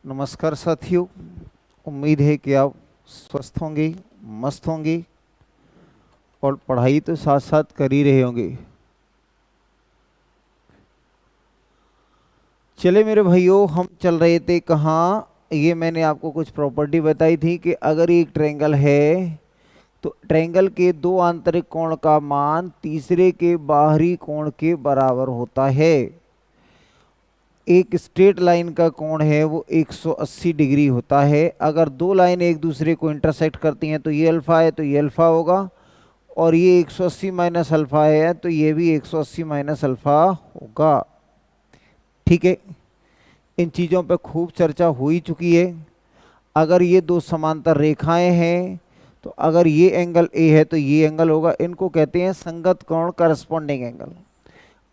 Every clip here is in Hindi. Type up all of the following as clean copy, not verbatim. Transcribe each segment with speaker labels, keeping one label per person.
Speaker 1: नमस्कार साथियों, उम्मीद है कि आप स्वस्थ होंगे, मस्त होंगे और पढ़ाई तो साथ साथ कर ही रहे होंगे। चले मेरे भाइयों, हम चल रहे थे कहाँ? ये मैंने आपको कुछ प्रॉपर्टी बताई थी कि अगर एक ट्रायंगल है तो ट्रायंगल के दो आंतरिक कोण का मान तीसरे के बाहरी कोण के बराबर होता है। एक स्ट्रेट लाइन का कोण है वो 180 डिग्री होता है। अगर दो लाइन एक दूसरे को इंटरसेक्ट करती हैं तो ये अल्फ़ा है तो ये अल्फ़ा होगा, और ये 180 माइनस अल्फ़ा है तो ये भी 180 माइनस अल्फ़ा होगा। ठीक है, इन चीज़ों पे खूब चर्चा हो ही चुकी है। अगर ये दो समांतर रेखाएं हैं तो अगर ये एंगल ए है तो ये एंगल होगा। इनको कहते हैं संगत कोण, करस्पॉन्डिंग एंगल।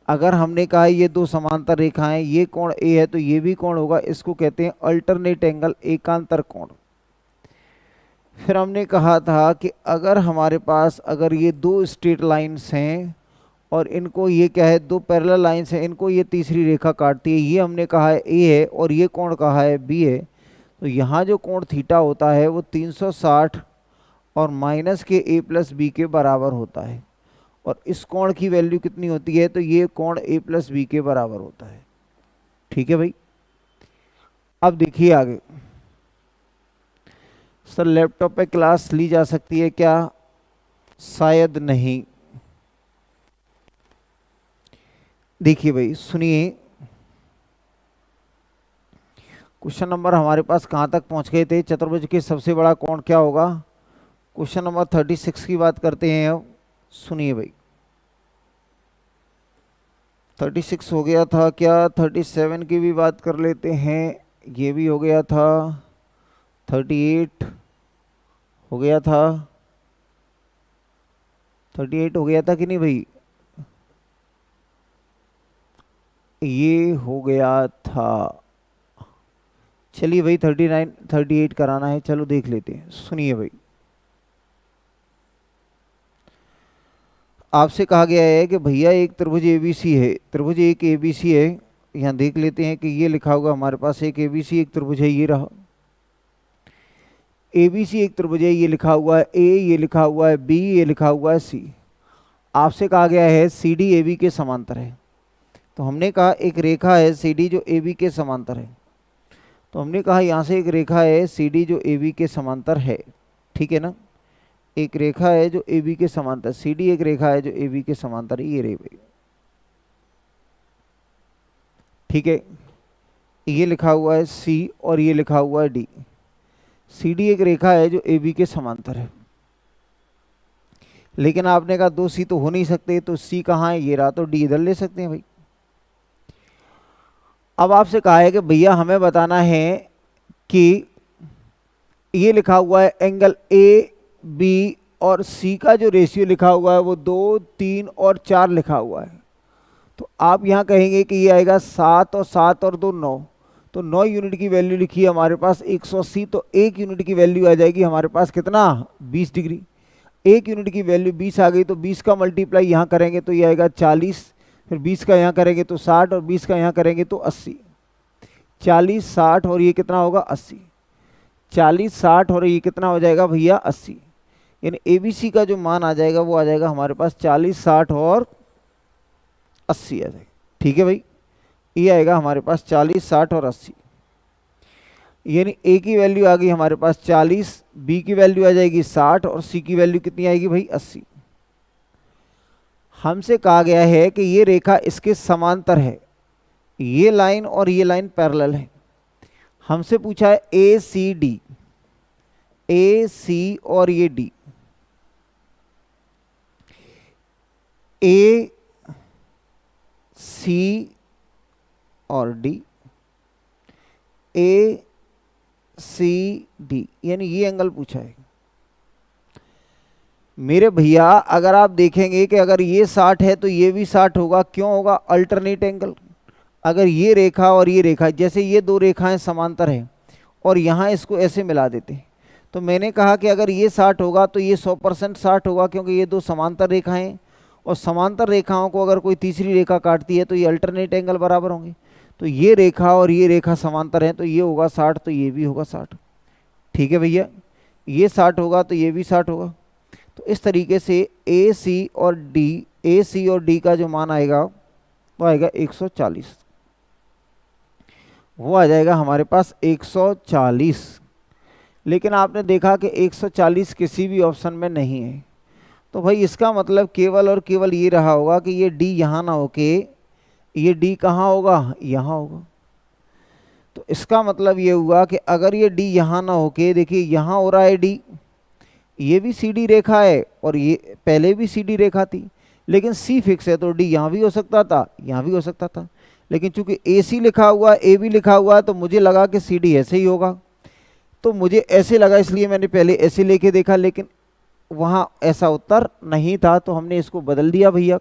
Speaker 1: अगर हमने कहा ये दो समांतर रेखाएं, ये कोण ए है तो ये भी कोण होगा, इसको कहते हैं अल्टरनेट एंगल, एकांतर कोण। फिर हमने कहा था कि अगर हमारे पास अगर ये दो स्ट्रेट लाइंस हैं और इनको ये क्या है, दो पैरेलल लाइंस हैं, इनको ये तीसरी रेखा काटती है, ये हमने कहा है ए है और ये कोण कहा है बी है, तो यहाँ जो कोण थीटा होता है वो 360 और माइनस के ए प्लस बी के बराबर होता है। और इस कोण की वैल्यू कितनी होती है, तो ये कोण ए प्लस बी के बराबर होता है। ठीक है भाई, अब देखिए आगे। सर लैपटॉप पे क्लास ली जा सकती है क्या? शायद नहीं। देखिए भाई सुनिए, क्वेश्चन नंबर हमारे पास कहाँ तक पहुँच गए थे? चतुर्भुज के सबसे बड़ा कोण क्या होगा? क्वेश्चन नंबर 36 की बात करते हैं अब। सुनिए भाई, 36 हो गया था क्या? 37 की भी बात कर लेते हैं, ये भी हो गया था। 38 हो गया था, 38 हो गया था कि नहीं भाई? ये हो गया था। चलिए भाई 39 38 कराना है, चलो देख लेते हैं। सुनिए भाई, आपसे कहा गया है कि भैया एक त्रिभुज एबीसी है, त्रिभुज एक एबीसी है। यहाँ देख लेते हैं कि ये लिखा होगा हमारे पास, एक एबीसी एक त्रिभुज है, ये रहा एबीसी एक त्रिभुज है, ये लिखा हुआ है ए, ये लिखा हुआ है बी, ये लिखा हुआ है सी। आपसे कहा गया है सी डी ए बी के समांतर है। तो हमने कहा एक रेखा है सी डी जो ए बी के समांतर है। तो हमने कहा यहाँ से एक रेखा है सी डी जो ए बी के समांतर है। ठीक है ना, एक रेखा है जो ए बी के समांतर, सी डी एक रेखा है जो ए बी के समांतर है, ये रे भाई। ठीक है, ये लिखा हुआ है सी और ये लिखा हुआ है डी। सी डी एक रेखा है जो ए बी के समांतर है। लेकिन आपने कहा दो सी तो हो नहीं सकते, तो सी कहाँ है? ये रहा, तो डी इधर ले सकते हैं भाई। अब आपसे कहा है कि भैया हमें बताना है कि ये लिखा हुआ है एंगल ए बी और सी का जो रेशियो लिखा हुआ है वो 2, 3 और 4 लिखा हुआ है। तो आप यहाँ कहेंगे कि ये आएगा 7 और 7 और 2 9, तो 9 यूनिट की वैल्यू लिखी है हमारे पास 180, तो 1 यूनिट की वैल्यू आ जाएगी हमारे पास कितना? 20 डिग्री। 1 यूनिट की वैल्यू 20 आ गई, तो 20 का मल्टीप्लाई यहाँ करेंगे तो ये आएगा 40, फिर 20 का यहाँ करेंगे तो 60 और 20 का यहाँ करेंगे तो 80। 40 60 और ये कितना होगा? 80। 40 60 और ये कितना हो जाएगा भैया? 80। यानी एबीसी का जो मान आ जाएगा वो आ जाएगा हमारे पास 40 60 और 80 आ जाएगा। ठीक है भाई, ये आएगा हमारे पास 40 60 और 80। यानी ए की वैल्यू आ गई हमारे पास 40, बी की वैल्यू आ जाएगी 60 और सी की वैल्यू कितनी आएगी भाई? 80। हमसे कहा गया है कि ये रेखा इसके समांतर है, ये लाइन और ये लाइन पैरेलल है। हमसे पूछा है ए सी डी, ए सी और ये डी। ए सी और डी, ए सी डी, यानी ये एंगल पूछा है मेरे भैया। अगर आप देखेंगे कि अगर ये 60 है तो ये भी 60 होगा। क्यों होगा? Alternate angle. अगर ये रेखा और ये रेखा, जैसे ये दो रेखाएं समांतर हैं और यहाँ इसको ऐसे मिला देते हैं, तो मैंने कहा कि अगर ये 60 होगा तो ये 100% 60 होगा, क्योंकि ये दो समांतर रेखाएं, और समांतर रेखाओं को अगर कोई तीसरी रेखा काटती है तो ये अल्टरनेट एंगल बराबर होंगे। तो ये रेखा और ये रेखा समांतर है, तो ये होगा 60, तो ये भी होगा 60। ठीक है भैया, ये 60 होगा तो ये भी 60 होगा। तो इस तरीके से ए सी और डी का जो मान आएगा वो आएगा 140, वो आ जाएगा हमारे पास 140। लेकिन आपने देखा कि 140 किसी भी ऑप्शन में नहीं है, तो भाई इसका मतलब केवल और केवल ये रहा होगा कि ये डी यहाँ ना होके ये डी कहाँ होगा, यहाँ होगा। तो इसका मतलब ये हुआ कि अगर ये डी यहाँ ना होके, देखिए यहाँ हो रहा है डी, ये भी सी डी रेखा है और ये पहले भी सी डी रेखा थी, लेकिन सी फिक्स है तो डी यहाँ भी हो सकता था, यहाँ भी हो सकता था। लेकिन चूंकि ए सी लिखा हुआ, ए भी लिखा हुआ है, तो मुझे लगा कि सी डी ऐसे ही होगा, तो मुझे ऐसे लगा, इसलिए मैंने पहले ऐसे लेके देखा, लेकिन वहाँ ऐसा उत्तर नहीं था, तो हमने इसको बदल दिया भैया।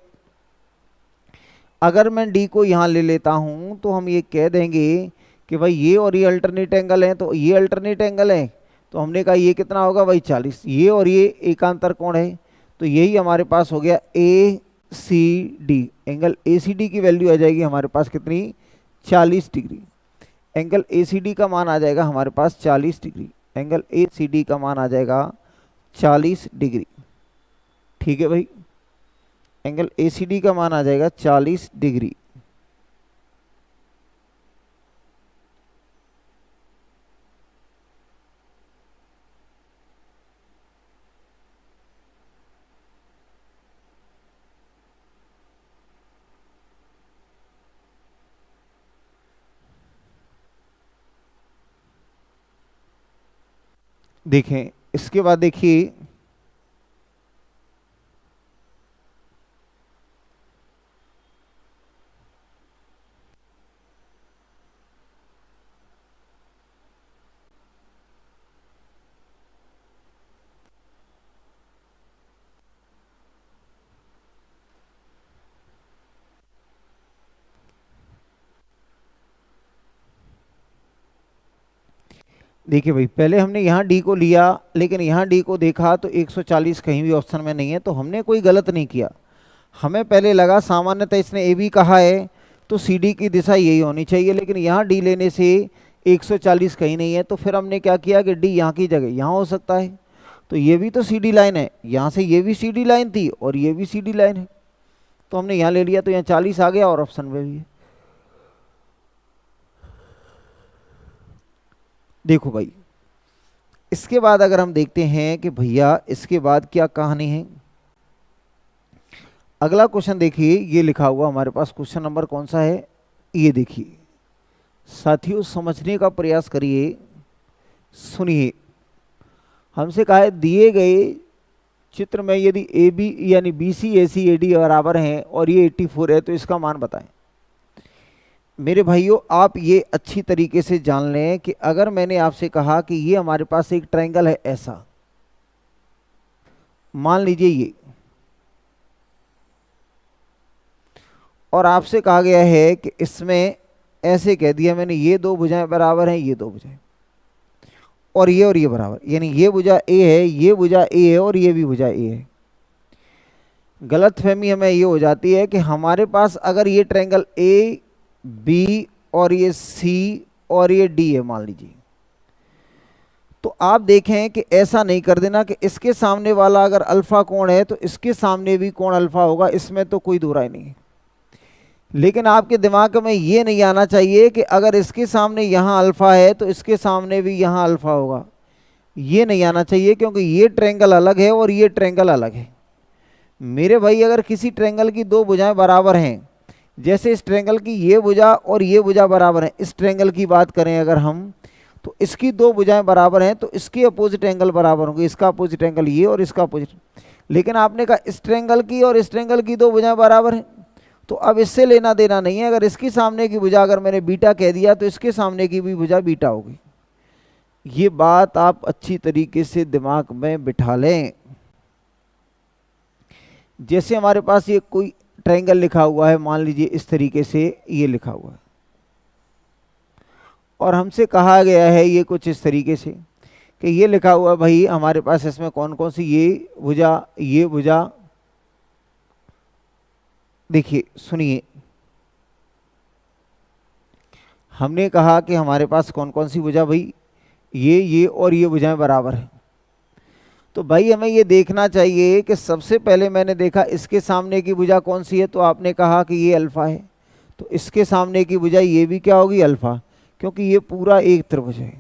Speaker 1: अगर मैं डी को यहाँ ले लेता हूँ तो हम ये कह देंगे कि भाई ये और ये अल्टरनेट एंगल है, तो ये अल्टरनेट एंगल है, तो हमने कहा ये कितना होगा भाई 40। ये और ये एकांतर कोण है, तो यही हमारे पास हो गया A C D. Angle A C D की वैल्यू आ जाएगी हमारे पास कितनी, 40 degree. Angle A C D का मान आ जाएगा हमारे पास 40 degree. Angle A C D का मान आ जाएगा 40 डिग्री। ठीक है भाई, एंगल ए सी डी का मान आ जाएगा 40 डिग्री। देखें इसके बाद देखिए, देखिए भाई पहले हमने यहाँ डी को लिया, लेकिन यहाँ डी को देखा तो 140 कहीं भी ऑप्शन में नहीं है, तो हमने कोई गलत नहीं किया। हमें पहले लगा सामान्यतः इसने ए बी कहा है तो सी डी की दिशा यही होनी चाहिए, लेकिन यहाँ डी लेने से 140 कहीं नहीं है, तो फिर हमने क्या किया कि डी यहाँ की जगह यहाँ हो सकता है। तो ये भी तो सी डी लाइन है, यहाँ से ये भी सी डी लाइन थी और ये भी सी डी लाइन है, तो हमने यहाँ ले लिया, तो यहाँ 40 आ गया और ऑप्शन में भी है। देखो भाई इसके बाद अगर हम देखते हैं कि भैया इसके बाद क्या कहानी है, अगला क्वेश्चन देखिए, ये लिखा हुआ हमारे पास क्वेश्चन नंबर कौन सा है, ये देखिए साथियों, समझने का प्रयास करिए, सुनिए। हमसे कहा है दिए गए चित्र में यदि ए बी यानी B C A C A D बराबर हैं और ये 84 है तो इसका मान बताएं। मेरे भाइयों आप ये अच्छी तरीके से जान लें कि अगर मैंने आपसे कहा कि ये हमारे पास एक ट्रायंगल है ऐसा, मान लीजिए ये, और आपसे कहा गया है कि इसमें ऐसे कह दिया मैंने ये दो भुजाएं बराबर हैं, ये दो भुजाएं, और ये बराबर, यानी ये भुजा ए है, ये भुजा ए है और ये भी भुजा ए है। गलतफहमी हमें ये हो जाती है कि हमारे पास अगर ये ट्रायंगल ए बी और ये सी और ये डी है मान लीजिए, तो आप देखें कि ऐसा नहीं कर देना कि इसके सामने वाला अगर अल्फा कोण है तो इसके सामने भी कोण अल्फा होगा, इसमें तो कोई दो राय नहीं है। लेकिन आपके दिमाग में ये नहीं आना चाहिए कि अगर इसके सामने यहाँ अल्फा है तो इसके सामने भी यहाँ अल्फा होगा, ये नहीं आना चाहिए, क्योंकि ये ट्रायंगल अलग है और ये ट्रायंगल अलग है। मेरे भाई अगर किसी ट्रायंगल की दो भुजाएं बराबर हैं, जैसे इस ट्रायंगल की ये भुजा और ये भुजा बराबर है, इस ट्रायंगल की बात करें अगर हम, तो इसकी दो भुजाएं बराबर हैं तो इसके अपोजिट एंगल बराबर होंगे, इसका अपोजिट एंगल ये और इसका अपोजिट। लेकिन आपने कहा इस ट्रायंगल की और इस ट्रायंगल की दो भुजाएं बराबर हैं, तो अब इससे लेना देना नहीं है। अगर इसकी सामने की भुजा अगर मैंने बीटा कह दिया तो इसके सामने की भी भुजा बीटा होगी। ये बात आप अच्छी तरीके से दिमाग में बिठा लें। जैसे हमारे पास ये कोई ट्रायंगल लिखा हुआ है, मान लीजिए इस तरीके से ये लिखा हुआ है, और हमसे कहा गया है ये कुछ इस तरीके से कि ये लिखा हुआ है भाई हमारे पास इसमें कौन कौन सी ये भुजा। देखिए सुनिए, हमने कहा कि हमारे पास कौन कौन सी भुजा भाई, ये और ये भुजाएं बराबर है। तो भाई हमें ये देखना चाहिए कि सबसे पहले मैंने देखा इसके सामने की भुजा कौन सी है, तो आपने कहा कि ये अल्फा है, तो इसके सामने की भुजा ये भी क्या होगी, अल्फा, क्योंकि ये पूरा एक त्रिभुज है।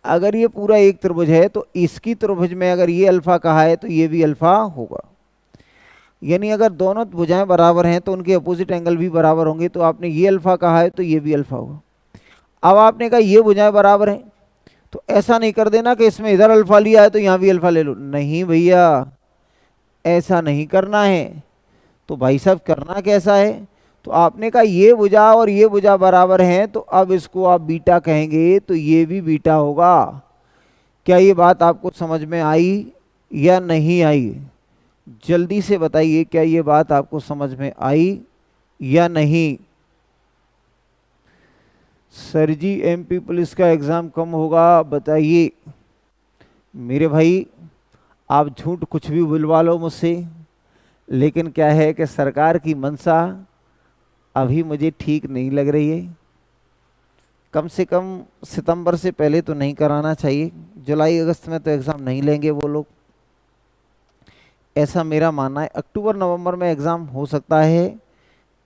Speaker 1: अगर ये पूरा एक त्रिभुज है तो इसकी त्रिभुज में अगर ये अल्फा कहा है तो ये भी अल्फा होगा। यानी अगर दोनों भुजाएं बराबर हैं तो उनके अपोजिट एंगल भी बराबर होंगे। तो आपने ये अल्फा कहा है तो ये भी अल्फा होगा। अब आपने कहा ये भुजाएं बराबर हैं, तो ऐसा नहीं कर देना कि इसमें इधर अल्फा लिया है तो यहाँ भी अल्फा ले लो, नहीं भैया, ऐसा नहीं करना है। तो भाई साहब करना कैसा है, तो आपने कहा ये भुजा और ये भुजा बराबर हैं, तो अब इसको आप बीटा कहेंगे तो ये भी बीटा होगा। क्या ये बात आपको समझ में आई या नहीं आई? जल्दी से बताइए, क्या ये बात आपको समझ में आई या नहीं? सर जी एमपी पुलिस का एग्ज़ाम कम होगा, बताइए। मेरे भाई आप झूठ कुछ भी बुलवा लो मुझसे, लेकिन क्या है कि सरकार की मंशा अभी मुझे ठीक नहीं लग रही है। कम से कम सितंबर से पहले तो नहीं कराना चाहिए, जुलाई अगस्त में तो एग्ज़ाम नहीं लेंगे वो लोग, ऐसा मेरा मानना है। अक्टूबर नवंबर में एग्ज़ाम हो सकता है,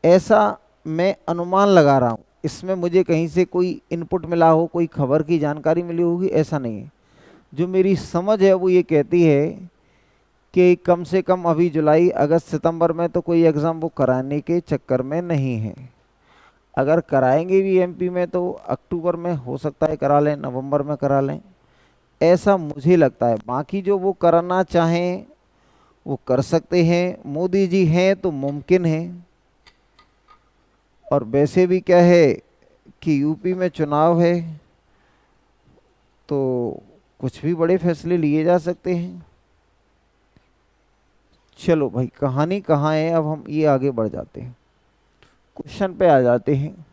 Speaker 1: ऐसा मैं अनुमान लगा रहा हूँ। इसमें मुझे कहीं से कोई इनपुट मिला हो, कोई खबर की जानकारी मिली होगी, ऐसा नहीं है। जो मेरी समझ है वो ये कहती है कि कम से कम अभी जुलाई अगस्त सितंबर में तो कोई एग्ज़ाम वो कराने के चक्कर में नहीं है। अगर कराएंगे भी एमपी में तो अक्टूबर में हो सकता है करा लें, नवंबर में करा लें, ऐसा मुझे लगता है। बाकी जो वो करना चाहें वो कर सकते हैं, मोदी जी हैं तो मुमकिन है। और वैसे भी क्या है कि यूपी में चुनाव है तो कुछ भी बड़े फैसले लिए जा सकते हैं। चलो भाई, कहानी कहाँ है, अब हम ये आगे बढ़ जाते हैं, क्वेश्चन पे आ जाते हैं।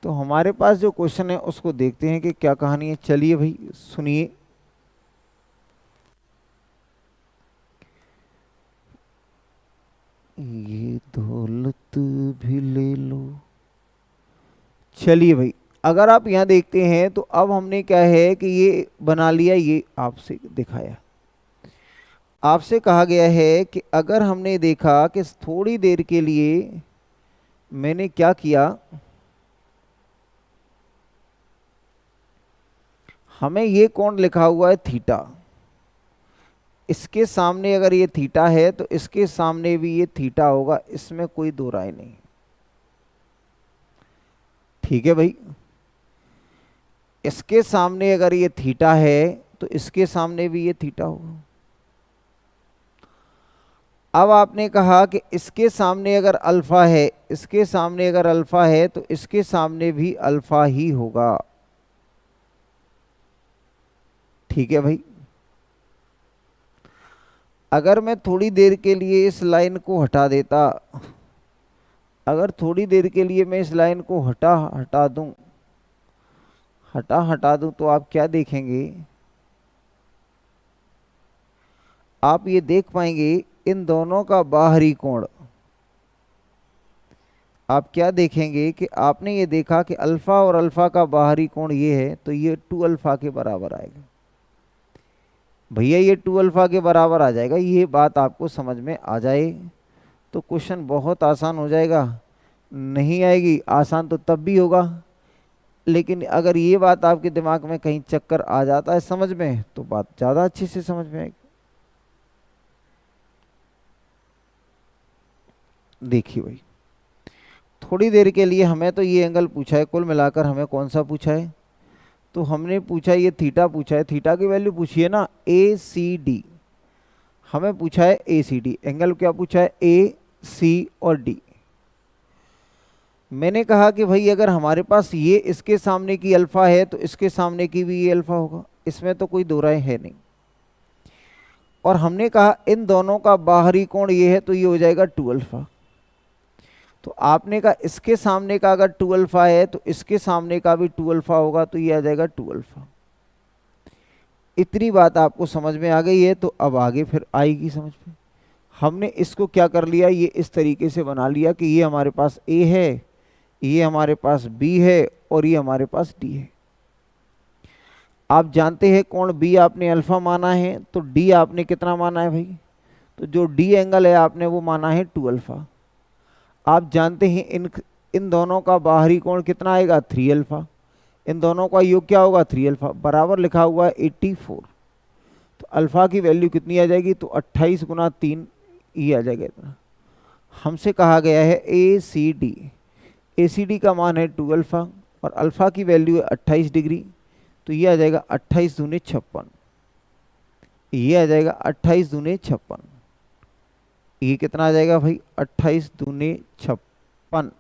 Speaker 1: तो हमारे पास जो क्वेश्चन है उसको देखते हैं कि क्या कहानी है। चलिए भाई सुनिए। ये दौलत भी ले लो। चलिए भाई, अगर आप यहाँ देखते हैं तो अब हमने क्या है कि ये बना लिया, ये आपसे दिखाया। आपसे कहा गया है कि अगर हमने देखा कि थोड़ी देर के लिए मैंने क्या किया, हमें ये कोण लिखा हुआ है थीटा, इसके सामने अगर ये थीटा है तो इसके सामने भी ये थीटा होगा, इसमें कोई दो राय नहीं। ठीक है भाई, इसके सामने अगर ये थीटा है तो इसके सामने भी ये थीटा होगा। अब आपने कहा कि इसके सामने अगर अल्फा है, इसके सामने अगर अल्फा है तो इसके सामने भी अल्फा ही होगा। ठीक है भाई, अगर मैं थोड़ी देर के लिए इस लाइन को हटा देता, अगर थोड़ी देर के लिए मैं इस लाइन को हटा दूं तो आप क्या देखेंगे, आप ये देख पाएंगे इन दोनों का बाहरी कोण। आप क्या देखेंगे कि आपने ये देखा कि अल्फा और अल्फा का बाहरी कोण ये है, तो ये 2 अल्फा के बराबर आएगा। भैया ये 2 अल्फा के बराबर आ जाएगा, ये बात आपको समझ में आ जाए तो क्वेश्चन बहुत आसान हो जाएगा। नहीं आएगी आसान तो तब भी होगा, लेकिन अगर ये बात आपके दिमाग में कहीं चक्कर आ जाता है समझ में, तो बात ज़्यादा अच्छे से समझ में आएगी। देखिए भाई, थोड़ी देर के लिए हमें तो ये एंगल पूछा है, कुल मिलाकर हमें कौन सा पूछा है, तो हमने पूछा ये थीटा पूछा है, थीटा की वैल्यू पूछी है ना ए सी डी, हमें पूछा है ए सी डी, एंगल क्या पूछा है ए सी और डी। मैंने कहा कि भाई अगर हमारे पास ये इसके सामने की अल्फा है तो इसके सामने की भी ये अल्फा होगा, इसमें तो कोई दो राय है नहीं। और हमने कहा इन दोनों का बाहरी कोण ये है तो ये हो जाएगा 2 अल्फा। तो आपने कहा इसके सामने का अगर 2 अल्फा है तो इसके सामने का भी 2 अल्फा होगा, तो ये आ जाएगा 2 अल्फा। इतनी बात आपको समझ में आ गई है, तो अब आगे फिर आएगी समझ में। हमने इसको क्या कर लिया, ये इस तरीके से बना लिया कि ये हमारे पास ए है, ये हमारे पास बी है और ये हमारे पास डी है। आप जानते हैं कोण बी आपने अल्फा माना है, तो डी आपने कितना माना है भाई, तो जो डी एंगल है आपने वो माना है 2 अल्फा। आप जानते हैं इन दोनों का बाहरी कोण कितना आएगा 3 अल्फा, इन दोनों का योग क्या होगा 3 अल्फा, बराबर लिखा हुआ है 84। तो अल्फा की वैल्यू कितनी आ जाएगी, तो 28 गुना 3 ये आ जाएगा इतना। हमसे कहा गया है ए सी डी का मान है 2 अल्फा और अल्फा की वैल्यू है 28 डिग्री, तो ये आ जाएगा 28 दूने 56, ये आ जाएगा 28 दूने 56, ये कितना आ जाएगा भाई 28 दूने 56।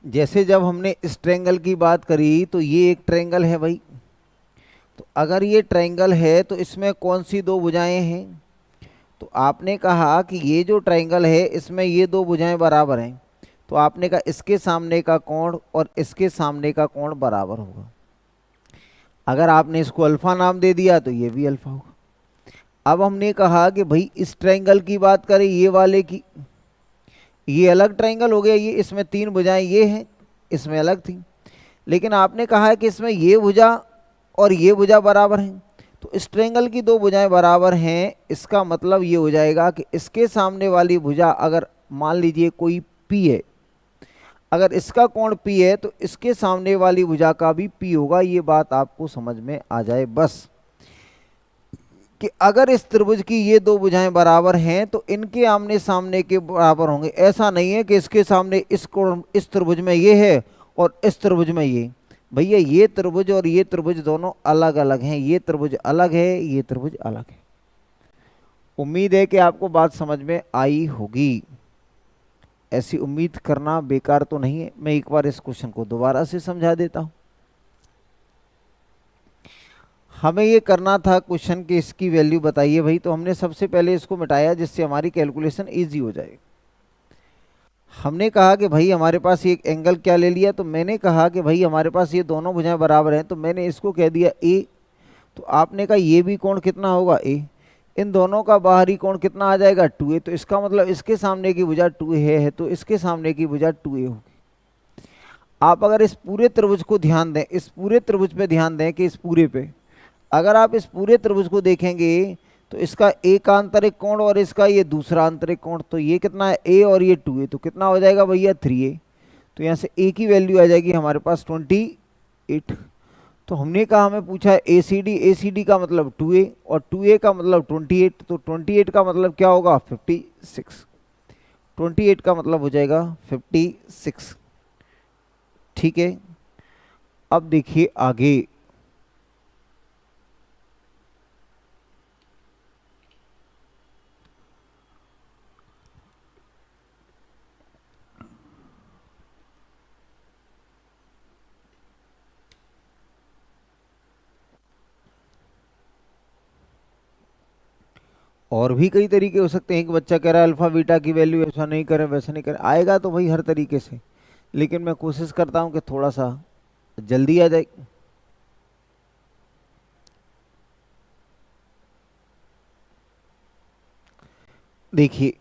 Speaker 1: जैसे जब हमने इस ट्रायंगल की बात करी तो ये एक ट्रायंगल है भाई, तो अगर ये ट्रायंगल है तो इसमें कौन सी दो भुजाएं हैं, तो आपने कहा कि ये जो ट्रायंगल है इसमें ये दो भुजाएं बराबर हैं, तो आपने कहा इसके सामने का कोण और इसके सामने का कोण बराबर होगा। अगर आपने इसको अल्फा नाम दे दिया तो ये भी अल्फा होगा। अब हमने कहा कि भाई इस ट्रायंगल की बात करें, ये वाले की, ये अलग ट्रायंगल हो गया, ये इसमें 3 भुजाएं ये हैं, इसमें अलग थी, लेकिन आपने कहा है कि इसमें ये भुजा और ये भुजा बराबर हैं, तो इस ट्रायंगल की 2 भुजाएं बराबर हैं, इसका मतलब ये हो जाएगा कि इसके सामने वाली भुजा अगर मान लीजिए कोई पी है, अगर इसका कोण पी है तो इसके सामने वाली भुजा का भी पी होगा। ये बात आपको समझ में आ जाए बस, कि अगर इस त्रिभुज की ये 2 भुजाएं बराबर हैं तो इनके आमने सामने के बराबर होंगे। ऐसा नहीं है कि इसके सामने इस कोण इस त्रिभुज में ये है और इस त्रिभुज में ये, भैया ये त्रिभुज और ये त्रिभुज दोनों अलग अलग हैं, ये त्रिभुज अलग है, ये त्रिभुज अलग है। उम्मीद है कि आपको बात समझ में आई होगी, ऐसी उम्मीद करना बेकार तो नहीं है। मैं एक बार इस क्वेश्चन को दोबारा से समझा देता हूं। हमें ये करना था क्वेश्चन की इसकी वैल्यू बताइए भाई, तो हमने सबसे पहले इसको मिटाया जिससे हमारी कैलकुलेशन इजी हो जाए। हमने कहा कि भाई हमारे पास ये एक एंगल क्या ले लिया, तो मैंने कहा कि भाई हमारे पास ये दोनों भुजाएं बराबर हैं, तो मैंने इसको कह दिया ए, तो आपने कहा ये भी कोण कितना होगा ए, इन दोनों का बाहरी कोण कितना आ जाएगा 2a, तो इसका मतलब इसके सामने की भुजा 2a है, तो इसके सामने की भुजा 2a होगी। आप अगर इस पूरे त्रिभुज को ध्यान दें, इस पूरे त्रिभुज पे ध्यान दें कि इस पूरे पे अगर आप इस पूरे त्रिभुज को देखेंगे तो इसका एक आंतरिक कोण और इसका ये दूसरा आंतरिक कोण, तो ये कितना है a और ये 2a, तो कितना हो जाएगा भैया 3a, तो यहाँ से a की वैल्यू आ जाएगी हमारे पास 28। तो हमने कहा हमें पूछा है ACD का मतलब 2a और 2a का मतलब 28, तो 28 का मतलब क्या होगा 56, 28 का मतलब हो जाएगा 56। ठीक है, अब देखिए आगे, और भी कई तरीके हो सकते हैं कि बच्चा कह रहा है अल्फा बीटा की वैल्यू ऐसा नहीं करें वैसा नहीं करें, आएगा तो भाई हर तरीके से, लेकिन मैं कोशिश करता हूं कि थोड़ा सा जल्दी आ जाए। देखिए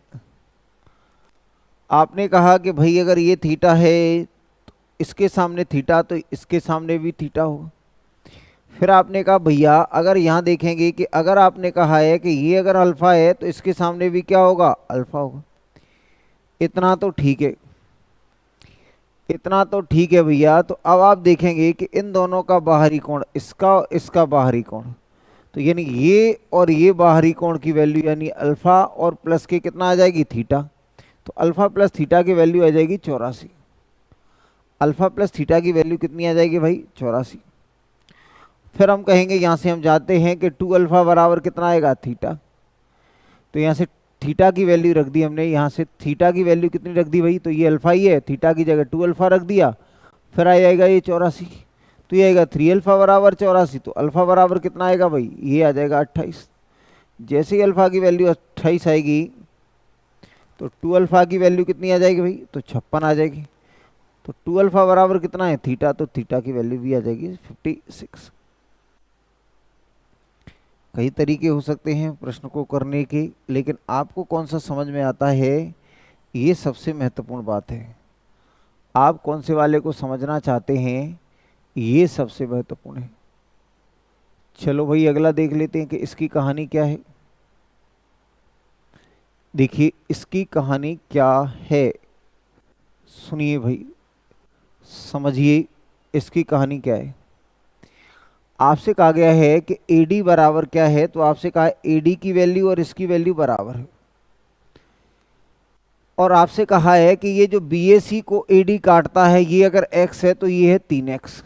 Speaker 1: आपने कहा कि भाई अगर ये थीटा है तो इसके सामने थीटा, तो इसके सामने भी थीटा होगा। फिर आपने कहा भैया अगर यहाँ देखेंगे कि अगर आपने कहा है कि ये अगर अल्फा है तो इसके सामने भी क्या होगा अल्फा होगा। इतना तो ठीक है, इतना तो ठीक है भैया। तो अब आप देखेंगे कि इन दोनों का बाहरी कोण, इसका इसका बाहरी कोण, तो यानी ये और ये बाहरी कोण की वैल्यू यानी अल्फा और प्लस के कितना आ जाएगी थीटा, तो अल्फा प्लस थीटा की वैल्यू आ जाएगी 84। अल्फा प्लस थीटा की वैल्यू कितनी आ जाएगी भाई 84। फिर हम कहेंगे यहाँ से हम जाते हैं कि 2 अल्फा बराबर कितना आएगा, थीटा। तो यहाँ से थीटा की वैल्यू रख दी हमने, यहाँ से थीटा की वैल्यू कितनी रख दी भाई, तो ये अल्फा ही है, थीटा की जगह 2 अल्फा रख दिया। फिर आ जाएगा ये 84, तो ये आएगा 3 अल्फा बराबर 84, तो अल्फा बराबर कितना आएगा भाई, ये आ जाएगा 28। जैसे ही अल्फा की वैल्यू 28 आएगी तो 2 अल्फा की वैल्यू कितनी आ जाएगी भाई, तो 56 आ जाएगी। तो 2 अल्फा बराबर कितना है, थीटा, तो थीटा की वैल्यू भी आ जाएगी 56। कई तरीके हो सकते हैं प्रश्न को करने के, लेकिन आपको कौन सा समझ में आता है, ये सबसे महत्वपूर्ण बात है। आप कौन से वाले को समझना चाहते हैं, ये सबसे महत्वपूर्ण है। चलो भाई अगला देख लेते हैं कि इसकी कहानी क्या है। देखिए इसकी कहानी क्या है, सुनिए भाई, समझिए इसकी कहानी क्या है। आपसे कहा गया है कि AD बराबर क्या है, तो आपसे कहा AD की वैल्यू और इसकी वैल्यू बराबर है। और आपसे कहा है कि ये जो BAC को AD काटता है, ये अगर x है तो ये है 3x,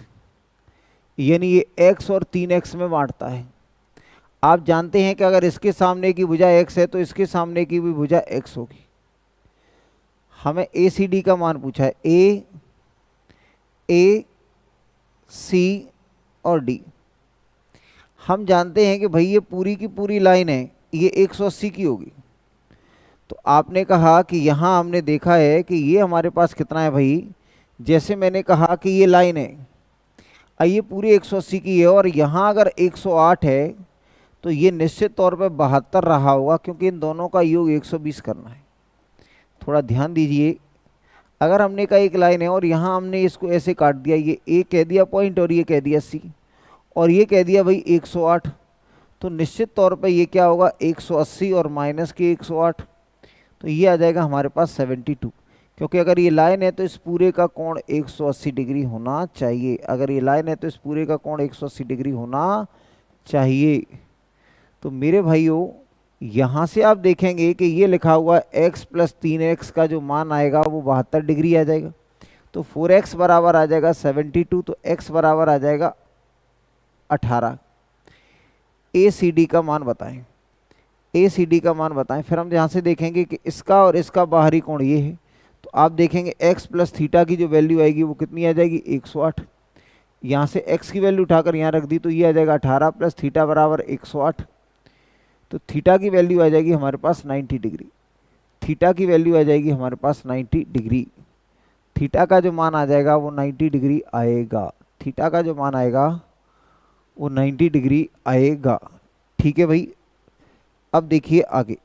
Speaker 1: यानी ये x और 3x में बांटता है। आप जानते हैं कि अगर इसके सामने की भुजा x है तो इसके सामने की भी भुजा x होगी। हमें ACD का मान पूछा है, A C और D। हम जानते हैं कि भाई ये पूरी की पूरी लाइन है, ये 180 की होगी। तो आपने कहा कि यहाँ हमने देखा है कि ये हमारे पास कितना है भाई, जैसे मैंने कहा कि ये लाइन है, ये पूरी 180 की है, और यहाँ अगर 108 है तो ये निश्चित तौर पे 72 रहा होगा, क्योंकि इन दोनों का योग 120 करना है। थोड़ा ध्यान दीजिए, अगर हमने कहा एक लाइन है और यहाँ हमने इसको ऐसे काट दिया, ये A कह दिया पॉइंट और ये कह दिया C, और ये कह दिया भाई 108, तो निश्चित तौर पे ये क्या होगा, 180 और माइनस के 108, तो ये आ जाएगा हमारे पास 72। क्योंकि अगर ये लाइन है तो इस पूरे का कोण 180 डिग्री होना चाहिए, अगर ये लाइन है तो इस पूरे का कोण 180 डिग्री होना चाहिए। तो मेरे भाइयों यहाँ से आप देखेंगे कि ये लिखा हुआ x प्लस 3x का जो मान आएगा वो 72 डिग्री आ जाएगा। तो 4x बराबर आ जाएगा 72, तो x बराबर आ जाएगा 18। ACD का मान बताएं, ACD का मान बताएं। फिर हम यहाँ से देखेंगे कि इसका और इसका बाहरी कोण ये है, तो आप देखेंगे x प्लस थीटा की जो वैल्यू आएगी वो कितनी आ जाएगी, 108। यहाँ से x की वैल्यू उठाकर यहाँ रख दी तो ये आ जाएगा 18 प्लस थीटा बराबर 108। तो थीटा की वैल्यू आ जाएगी हमारे पास 90 डिग्री, थीटा की वैल्यू आ जाएगी हमारे पास 90 डिग्री। थीटा का जो मान आ जाएगा वो 90 डिग्री आएगा, थीटा का जो मान आएगा वो 90 डिग्री आएगा। ठीक है भाई, अब देखिए आगे।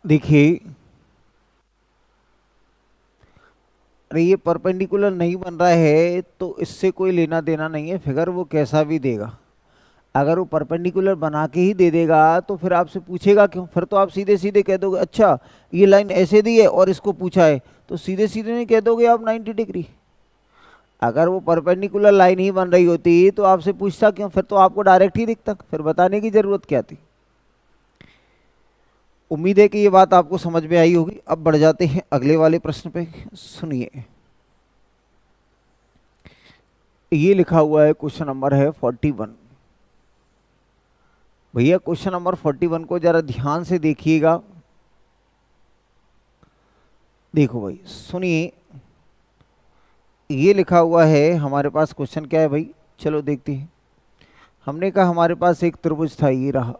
Speaker 1: देखिए, अरे ये परपेंडिकुलर नहीं बन रहा है तो इससे कोई लेना देना नहीं है, फिगर वो कैसा भी देगा। अगर वो परपेंडिकुलर बना के ही दे देगा तो फिर आपसे पूछेगा क्यों, फिर तो आप सीधे सीधे कह दोगे अच्छा ये लाइन ऐसे दी है और इसको पूछा है, तो सीधे सीधे नहीं कह दोगे आप 90 डिग्री। अगर वो परपेंडिकुलर लाइन ही बन रही होती तो आपसे पूछता क्यों, फिर तो आपको डायरेक्ट ही दिखता, फिर बताने की जरूरत क्या थी। उम्मीद है कि ये बात आपको समझ में आई होगी। अब बढ़ जाते हैं अगले वाले प्रश्न पे, सुनिए। ये लिखा हुआ है, क्वेश्चन नंबर है 41। भैया क्वेश्चन नंबर 41 को जरा ध्यान से देखिएगा। देखो भाई सुनिए, ये लिखा हुआ है हमारे पास, क्वेश्चन क्या है भाई, चलो देखते हैं। हमने कहा हमारे पास एक त्रिभुज था, ये रहा।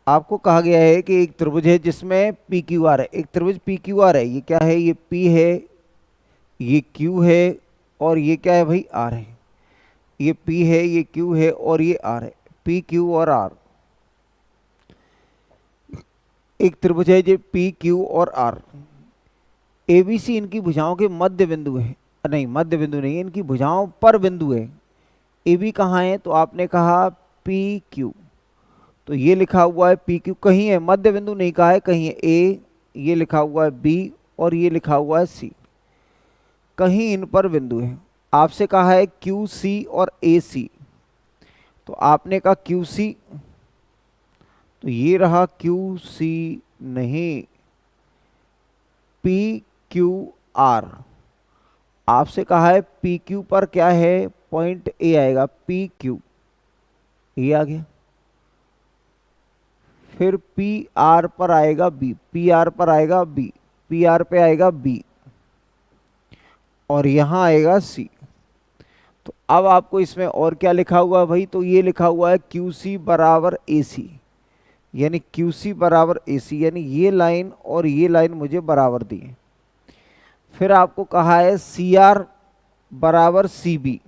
Speaker 1: आपको कहा गया है कि एक त्रिभुज है जिसमें पी क्यू आर है। एक त्रिभुज पी क्यू आर है, ये क्या है, ये पी है, ये क्यू है, और ये क्या है भाई, आर है। ये पी है, ये क्यू है, और ये आर है। पी क्यू और आर एक त्रिभुज है जो पी क्यू और आर। एबीसी इनकी भुजाओं के मध्य बिंदु है, नहीं मध्य बिंदु नहीं, इनकी भुजाओं पर बिंदु है। ए बी कहाँ है, तो आपने कहा पी क्यू, तो ये लिखा हुआ है पी क्यू, कहीं है मध्य बिंदु नहीं कहा है, कहीं है ए, ये लिखा हुआ है बी, और ये लिखा हुआ है सी, कहीं इन पर बिंदु है। आपसे कहा है क्यू सी और ए सी, तो आपने कहा क्यू सी, तो ये रहा क्यू सी, नहीं पी क्यू आर। आपसे कहा है पी क्यू पर क्या है, पॉइंट ए आएगा, पी क्यू ये आ गया। फिर पी आर पर आएगा बी, पी आर पर आएगा बी, पी आर पे आएगा बी, और यहां आएगा सी। तो अब आपको इसमें और क्या लिखा हुआ है भाई, तो ये लिखा हुआ है क्यू सी बराबर ए सी, यानी क्यू सी बराबर ए सी, यानी ये लाइन और ये लाइन मुझे बराबर दी है। फिर आपको कहा है सी आर बराबर सी बी,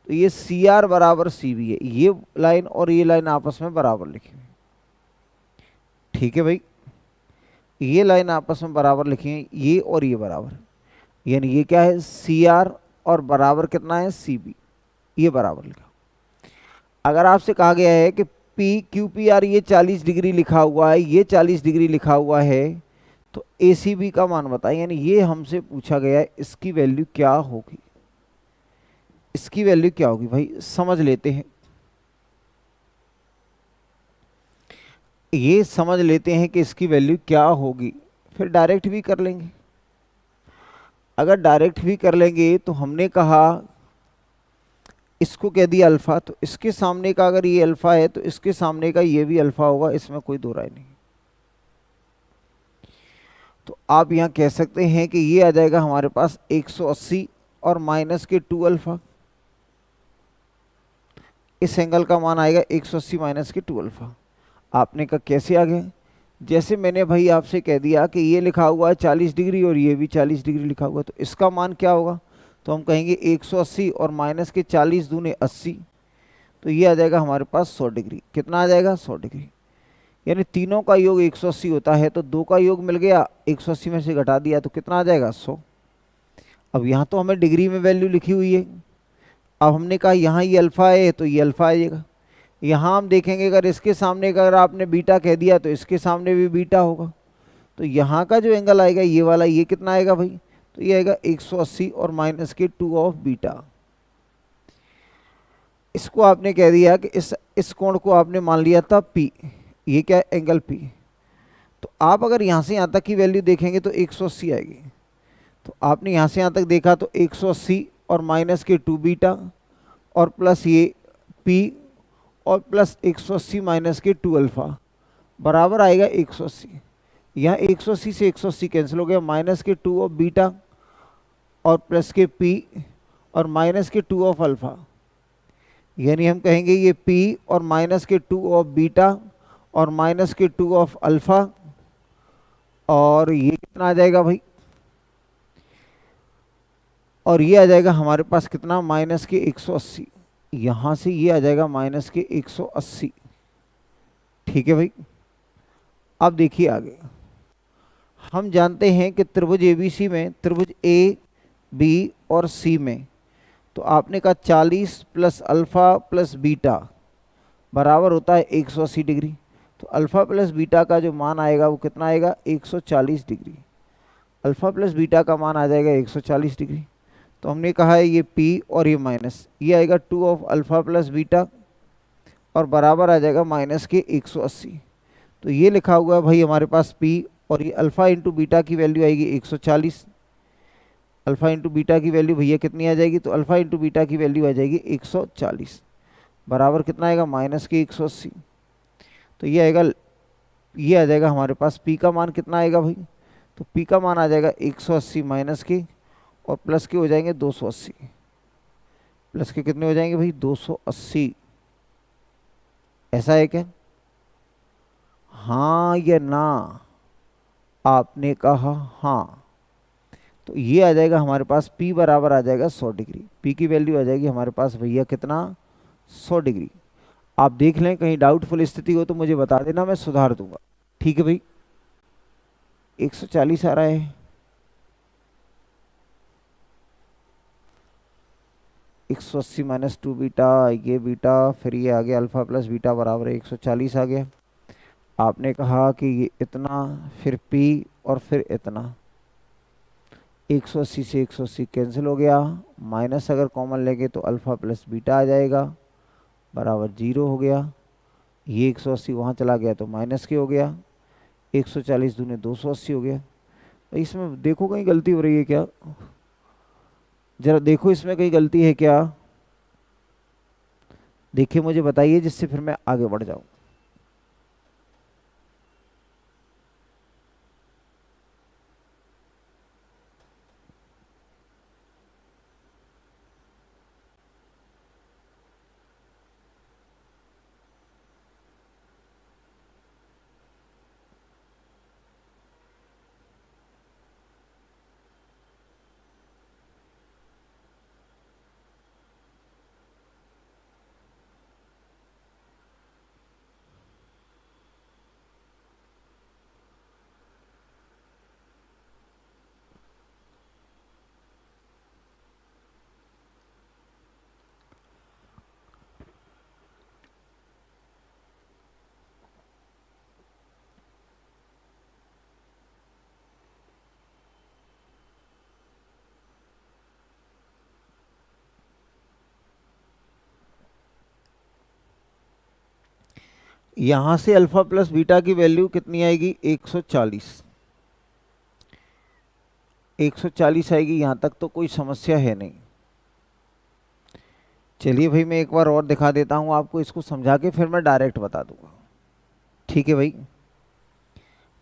Speaker 1: तो ये सी आर बराबर सी बी है, ये लाइन और ये लाइन आपस में बराबर लिखी हुई। ठीक है भाई, ये लाइन आपस में बराबर लिखी है, ये और ये बराबर, यानी ये क्या है सी आर और बराबर कितना है सी बी, ये बराबर लिखा। अगर आपसे कहा गया है कि पी क्यू पी आर ये 40 डिग्री लिखा हुआ है, ये 40 डिग्री लिखा हुआ है, तो ए सी बी का मान बताएं, यानी ये हमसे पूछा गया है, इसकी वैल्यू क्या होगी, इसकी वैल्यू क्या होगी भाई, समझ लेते हैं। ये समझ लेते हैं कि इसकी वैल्यू क्या होगी, फिर डायरेक्ट भी कर लेंगे। अगर डायरेक्ट भी कर लेंगे तो हमने कहा इसको कह दिया अल्फा, तो इसके सामने का अगर ये अल्फा है तो इसके सामने का ये भी अल्फा होगा, इसमें कोई दो राय नहीं। तो आप यहां कह सकते हैं कि ये आ जाएगा हमारे पास 180 और माइनस के 2 अल्फा, इस एंगल का मान आएगा 180 माइनस के 2 अल्फा। आपने कहा कैसे आ गया, जैसे मैंने भाई आपसे कह दिया कि ये लिखा हुआ है 40 डिग्री और ये भी 40 डिग्री लिखा हुआ है, तो इसका मान क्या होगा, तो हम कहेंगे 180 और माइनस के 40 दूने 80, तो ये आ जाएगा हमारे पास 100 डिग्री। कितना आ जाएगा 100 डिग्री, यानी तीनों का योग 180 होता है, तो दो का योग मिल गया, 180 में से घटा दिया तो कितना आ जाएगा 100। अब यहाँ तो हमें डिग्री में वैल्यू लिखी हुई है, अब हमने कहा यहाँ ये अल्फा है तो ये अल्फा आएगा। यहाँ हम देखेंगे अगर इसके सामने अगर आपने बीटा कह दिया तो इसके सामने भी बीटा होगा, तो यहाँ का जो एंगल आएगा ये वाला, ये कितना आएगा भाई, तो ये आएगा 180 और माइनस के 2 ऑफ बीटा। इसको आपने कह दिया कि इस कोण को आपने मान लिया था P, ये क्या है एंगल P। तो आप अगर यहाँ से यहाँ तक की वैल्यू देखेंगे तो 180 आएगी, तो आपने यहाँ से यहाँ तक देखा तो 180 और माइनस के 2 बीटा और प्लस ये P और प्लस 180 माइनस के 2 अल्फा बराबर आएगा 180। यहाँ 180 से 180 कैंसिल हो गया, माइनस के 2 ऑफ बीटा और प्लस के P और माइनस के 2 ऑफ अल्फा, यानी हम कहेंगे ये P और माइनस के 2 ऑफ बीटा और माइनस के 2 ऑफ अल्फा, और ये कितना आ जाएगा भाई, और ये आ जाएगा हमारे पास कितना माइनस के 180, यहाँ से ये आ जाएगा माइनस के 180। ठीक है भाई, अब देखिए आगे। हम जानते हैं कि त्रिभुज एबीसी में त्रिभुज ए बी और सी में, तो आपने कहा 40 प्लस अल्फा प्लस बीटा बराबर होता है 180 डिग्री, तो अल्फा प्लस बीटा का जो मान आएगा वो कितना आएगा 140 डिग्री। अल्फा प्लस बीटा का मान आ जाएगा 140 डिग्री, तो हमने कहा है ये P और ये माइनस, ये आएगा 2 ऑफ अल्फा प्लस बीटा और बराबर आ जाएगा माइनस के 180। तो ये लिखा हुआ है भाई हमारे पास P और ये अल्फा इंटू बीटा की वैल्यू आएगी 140, अल्फ़ा इंटू बीटा की वैल्यू भैया कितनी आ जाएगी, तो अल्फ़ा इंटू बीटा की वैल्यू आ जाएगी 140 बराबर कितना आएगा माइनस के 180। तो ये आएगा, ये आ जाएगा हमारे पास पी का मान कितना आएगा भाई, तो पी का मान आ जाएगा 180 माइनस के और प्लस के हो जाएंगे 280, प्लस के कितने हो जाएंगे भाई 280। ऐसा है क्या, हाँ या ना, आपने कहा हाँ। तो ये आ जाएगा हमारे पास P बराबर आ जाएगा 100 डिग्री। P की वैल्यू आ जाएगी हमारे पास भैया कितना 100 डिग्री। आप देख लें कहीं डाउटफुल स्थिति हो तो मुझे बता देना, मैं सुधार दूंगा। ठीक है भाई, 140 आ रहा है, 180 माइनस 2 बीटा, ये बीटा, फिर ये आ गया अल्फा प्लस बीटा बराबर है 140 आ गया। आपने कहा कि ये इतना, फिर P और फिर इतना, 180 से 180 कैंसिल हो गया, माइनस अगर कॉमन लेंगे तो अल्फ़ा प्लस बीटा आ जाएगा बराबर 0 हो गया। ये 180 वहाँ चला गया तो माइनस के हो गया, 140 दूनी 280 हो गया। इसमें देखो कहीं गलती हो रही है क्या, जरा देखो इसमें कहीं गलती है क्या, देखिए मुझे बताइए जिससे फिर मैं आगे बढ़ जाऊं। यहां से अल्फा प्लस बीटा की वैल्यू कितनी आएगी 140, 140 आएगी, यहां तक तो कोई समस्या है नहीं। चलिए भाई मैं एक बार और दिखा देता हूं आपको, इसको समझा के फिर मैं डायरेक्ट बता दूंगा। ठीक है भाई,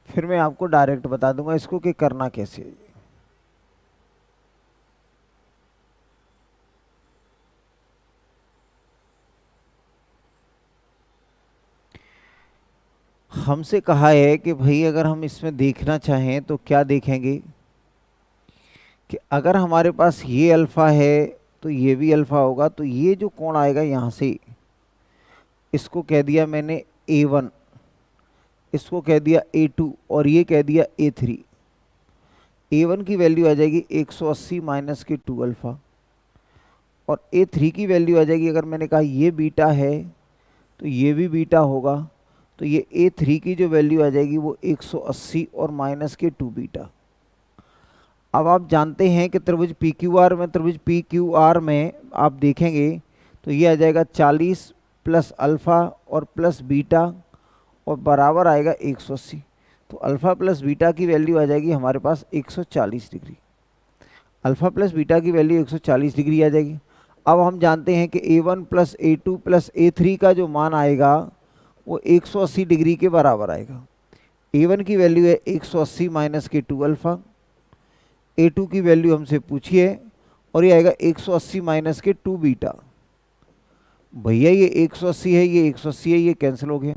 Speaker 1: फिर मैं आपको डायरेक्ट बता दूंगा इसको कि करना कैसे है। हमसे कहा है कि भाई अगर हम इसमें देखना चाहें तो क्या देखेंगे कि अगर हमारे पास ये अल्फा है तो ये भी अल्फा होगा, तो ये जो कोण आएगा यहाँ से, इसको कह दिया मैंने A1, इसको कह दिया A2 और ये कह दिया A3। A1 की वैल्यू आ जाएगी 180 माइनस के 2 अल्फा और A3 की वैल्यू आ जाएगी, अगर मैंने कहा ये बीटा है तो ये भी बीटा होगा, तो ये A3 की जो वैल्यू आ जाएगी वो 180 और माइनस के 2 बीटा। अब आप जानते हैं कि त्रिभुज पी क्यू आर में आप देखेंगे तो ये आ जाएगा 40 प्लस अल्फ़ा और प्लस बीटा और बराबर आएगा 180। तो अल्फ़ा प्लस बीटा की वैल्यू आ जाएगी हमारे पास 140 डिग्री, अल्फ़ा प्लस बीटा की वैल्यू 140 डिग्री आ जाएगी। अब हम जानते हैं कि A1 plus A2 plus A3 का जो मान आएगा वो 180 डिग्री के बराबर आएगा। A1 की वैल्यू है 180 माइनस के 2 अल्फ़ा, A2 की वैल्यू हमसे पूछी है और ये आएगा 180 माइनस के 2 बीटा। भैया ये 180 है, ये 180 है, ये कैंसिल हो गया।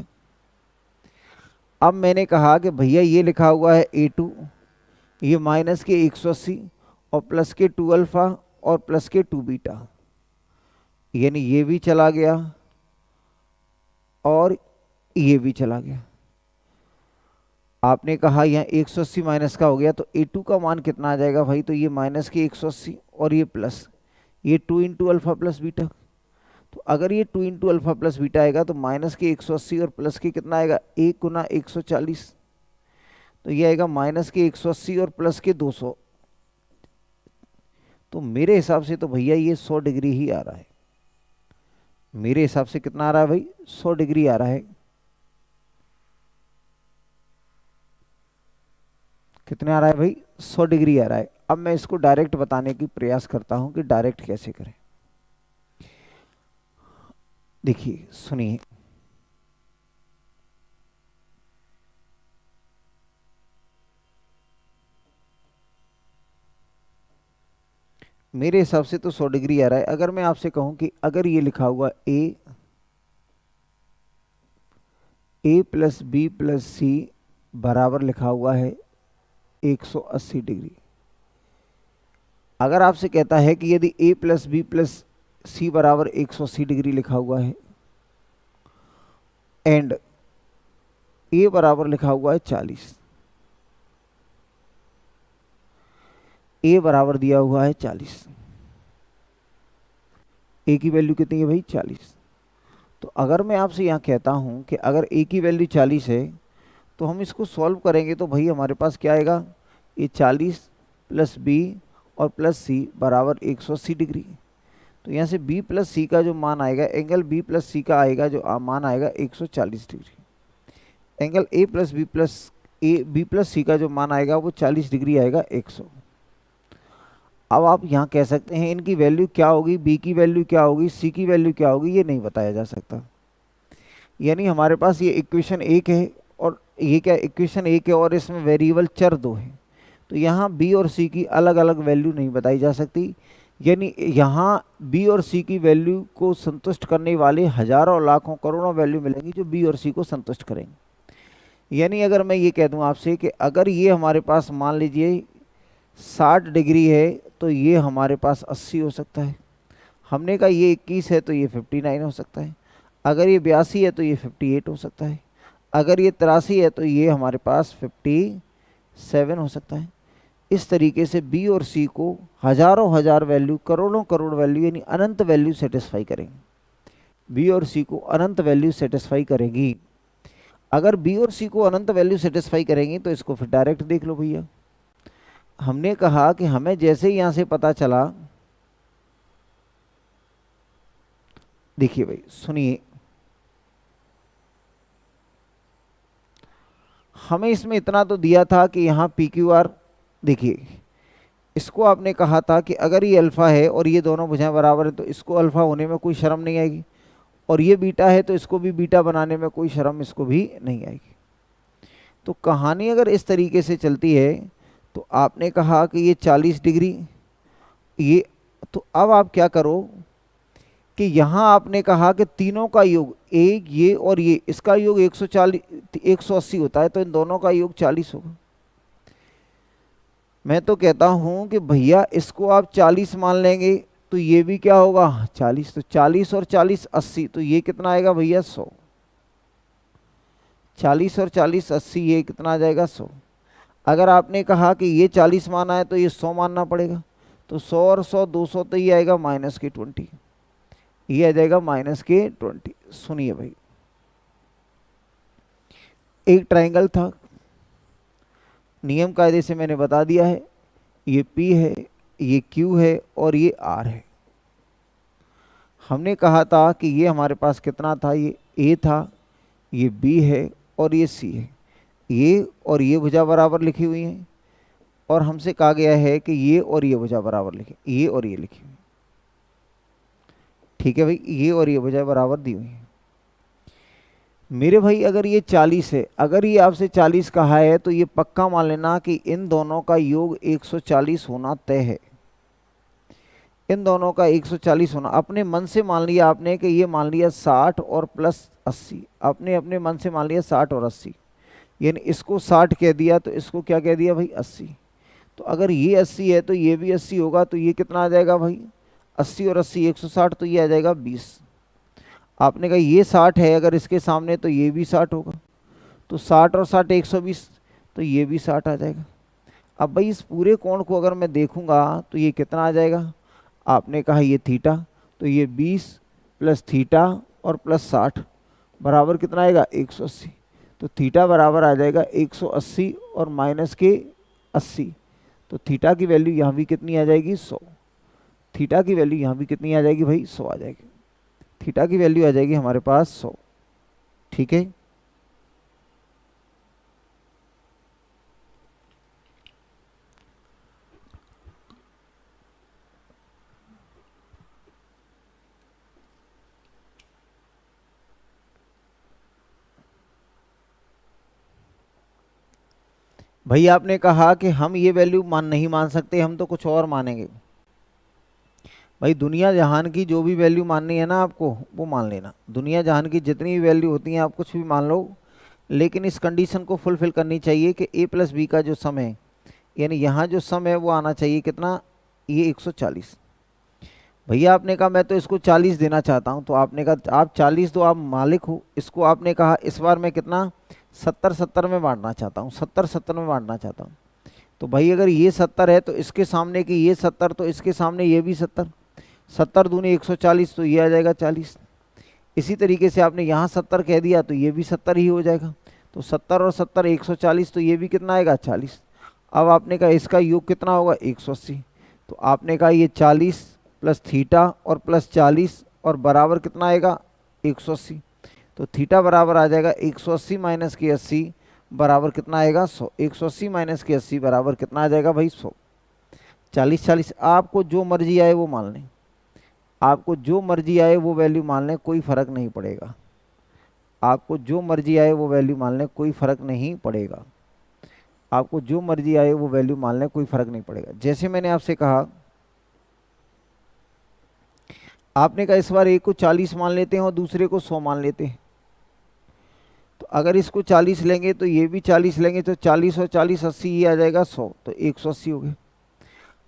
Speaker 1: अब मैंने कहा कि भैया ये लिखा हुआ है A2, ये माइनस के 180 और प्लस के 2 अल्फ़ा और प्लस के 2 बीटा, यानी ये भी चला गया और ये भी चला गया। आपने कहा यहाँ 180 माइनस का हो गया तो A2 का मान कितना आ जाएगा भाई, तो ये माइनस के 180 और ये प्लस, ये 2 इंटू अल्फ़ा प्लस बीटा। तो अगर ये 2 इंटू अल्फ़ा प्लस बीटा आएगा तो माइनस के 180 और प्लस के कितना आएगा 1 गुना 140, तो ये आएगा माइनस के 180 और प्लस के 200। तो मेरे हिसाब से तो भैया ये 100 डिग्री ही आ रहा है, मेरे हिसाब से कितना आ रहा है भाई 100 डिग्री आ रहा है। कितने आ रहा है भाई 100 डिग्री आ रहा है। अब मैं इसको डायरेक्ट बताने की प्रयास करता हूं कि डायरेक्ट कैसे करें। देखिए सुनिए, मेरे हिसाब से तो 100 डिग्री आ रहा है। अगर मैं आपसे कहूं कि अगर ये लिखा हुआ ए प्लस बी प्लस सी बराबर लिखा हुआ है 180 डिग्री, अगर आपसे कहता है कि यदि ए प्लस बी प्लस सी बराबर 180 डिग्री लिखा हुआ है एंड ए बराबर लिखा हुआ है 40, ए बराबर दिया हुआ है 40, ए की वैल्यू कितनी है भाई 40। तो अगर मैं आपसे यहाँ कहता हूँ कि अगर ए की वैल्यू 40 है तो हम इसको सॉल्व करेंगे तो भाई हमारे पास क्या आएगा, ये 40 प्लस बी और प्लस सी बराबर 180 डिग्री। तो यहाँ से बी प्लस सी का जो मान आएगा, एंगल बी प्लस सी का आएगा जो मान आएगा 140 degree. Angle A B plus C का जो मान आएगा वो 40 डिग्री आएगा 100। अब आप यहाँ कह सकते हैं इनकी वैल्यू क्या होगी, बी की वैल्यू क्या होगी, सी की वैल्यू क्या होगी, ये नहीं बताया जा सकता। यानी हमारे पास ये इक्वेशन एक है और ये क्या इक्वेशन एक है और इसमें वेरिएबल चर दो है, तो यहाँ बी और सी की अलग अलग वैल्यू नहीं बताई जा सकती। यानी यहाँ बी और सी की वैल्यू को संतुष्ट करने वाले हजारों लाखों करोड़ों वैल्यू मिलेंगी जो बी और सी को संतुष्ट करेंगे। यानी अगर मैं ये कह दूँ आपसे कि अगर ये हमारे पास मान लीजिए 60 डिग्री है तो ये हमारे पास 80 हो सकता है। हमने कहा ये 21 है तो ये 59 हो सकता है। अगर ये 82 है तो ये 58 हो सकता है। अगर ये 83 है तो ये हमारे पास 57 हो सकता है। इस तरीके से बी और सी को हजारों हजार वैल्यू, करोड़ों करोड़ वैल्यू यानी अनंत वैल्यू सेटिस्फाई करेंगे। बी और सी को अनंत वैल्यू सेटिस्फाई करेंगी। अगर बी और सी को अनंत वैल्यू सेटिस्फाई करेंगी तो इसको फिर डायरेक्ट देख लो भैया। हमने कहा कि हमें जैसे ही यहां से पता चला, देखिए भाई सुनिए, हमें इसमें इतना तो दिया था कि यहाँ पी क्यू आर, देखिए इसको आपने कहा था कि अगर ये अल्फा है और ये दोनों भुजाएं बराबर है तो इसको अल्फा होने में कोई शर्म नहीं आएगी, और ये बीटा है तो इसको भी बीटा बनाने में कोई शर्म इसको भी नहीं आएगी। तो कहानी अगर इस तरीके से चलती है तो आपने कहा कि ये 40 डिग्री ये, तो अब आप क्या करो कि यहाँ आपने कहा कि तीनों का योग, एक ये और ये, इसका योग 140 180 होता है तो इन दोनों का योग 40 होगा। मैं तो कहता हूँ कि भैया इसको आप 40 मान लेंगे तो ये भी क्या होगा 40, तो 40 और 40 80, तो ये कितना आएगा भैया 100। 40 और 40 80, ये कितना आ जाएगा 100। अगर आपने कहा कि ये 40 माना है तो ये 100 मानना पड़ेगा, तो 100 और 100 200, तो ये आएगा -20, ये आ जाएगा -20। सुनिए भाई, एक ट्राइंगल था, नियम कायदे से मैंने बता दिया है, ये P है, ये Q है और ये R है। हमने कहा था कि ये हमारे पास कितना था, ये A था, ये B है और ये C है। ये और ये भुजा बराबर लिखी हुई है और हमसे कहा गया है कि ये और ये भुजा बराबर लिखे, ये और ये लिखी हुई। ठीक है भाई, ये और ये भुजा बराबर दी हुई है। मेरे भाई अगर ये 40 है, अगर ये आपसे 40 कहा है तो ये पक्का मान लेना कि इन दोनों का योग 140 होना तय है। इन दोनों का 140 होना, अपने मन से मान लिया आपने कि ये मान लिया 60 और प्लस 80, आपने अपने मन से मान लिया 60 और 80, यानी इसको 60 कह दिया तो इसको क्या कह दिया भाई 80। तो अगर ये 80 है तो ये भी 80 होगा, तो ये कितना आ जाएगा भाई 80 और 80 160, तो ये आ जाएगा 20। आपने कहा ये 60 है अगर इसके सामने तो ये भी 60 होगा, तो 60 और 60 120, तो ये भी 60 आ जाएगा। अब भाई इस पूरे कोण को अगर मैं देखूंगा तो ये कितना आ जाएगा, आपने कहा ये थीटा, तो ये 20 प्लस थीटा और प्लस 60 बराबर कितना आएगा 180। तो थीटा बराबर आ जाएगा 180 और -80, तो थीटा की वैल्यू यहाँ भी कितनी आ जाएगी 100। थीटा की वैल्यू यहाँ भी कितनी आ जाएगी भाई 100 आ जाएगी। थीटा की वैल्यू आ जाएगी हमारे पास 100। ठीक है, भाई आपने कहा कि हम ये वैल्यू नहीं मान सकते, हम तो कुछ और मानेंगे। भाई दुनिया जहान की जो भी वैल्यू माननी है ना आपको, वो मान लेना। दुनिया जहान की जितनी भी वैल्यू होती हैं आप कुछ भी मान लो, लेकिन इस कंडीशन को फुलफिल करनी चाहिए कि a प्लस बी का जो सम है, यानी यहाँ जो सम है वो आना चाहिए कितना, ये 140। भैया आपने कहा मैं तो इसको 40 देना चाहता हूँ, तो आपने कहा आप 40 दो, आप मालिक हो। इसको आपने कहा इस बार मैं कितना 70-70 में बांटना चाहता हूँ, 70-70 में बांटना चाहता हूँ। तो भाई अगर ये 70 है तो इसके सामने की ये 70, तो इसके सामने ये भी 70, 70 दूनी 140, तो ये आ जाएगा 40। इसी तरीके से आपने यहाँ 70 कह दिया तो ये भी 70 ही हो जाएगा। तो 70 और 70 140, तो ये भी कितना आएगा 40। अब आपने कहा इसका योग कितना होगा 180, तो आपने कहा ये 40 प्लस थीटा और प्लस 40 और बराबर कितना आएगा 180। तो थीटा बराबर आ जाएगा 180 माइनस के 80 बराबर कितना आएगा 100। 180 माइनस के 80 बराबर कितना आ जाएगा भाई 100। 40-40 आपको जो मर्जी आए वो मान लें, आपको जो मर्जी आए वो वैल्यू मान लें, कोई फ़र्क नहीं पड़ेगा। आपको जो मर्जी आए वो वैल्यू मान लें, कोई फ़र्क नहीं पड़ेगा। आपको जो मर्जी आए वो वैल्यू मान लें, कोई फ़र्क नहीं पड़ेगा। जैसे मैंने आपसे कहा, आपने कहा इस बार एक को 40 मान लेते हैं और दूसरे को 100 मान लेते हैं। तो अगर इसको 40 लेंगे तो ये भी 40 लेंगे, तो 40 और 40 80, ये आ जाएगा 100, तो 180 हो गए।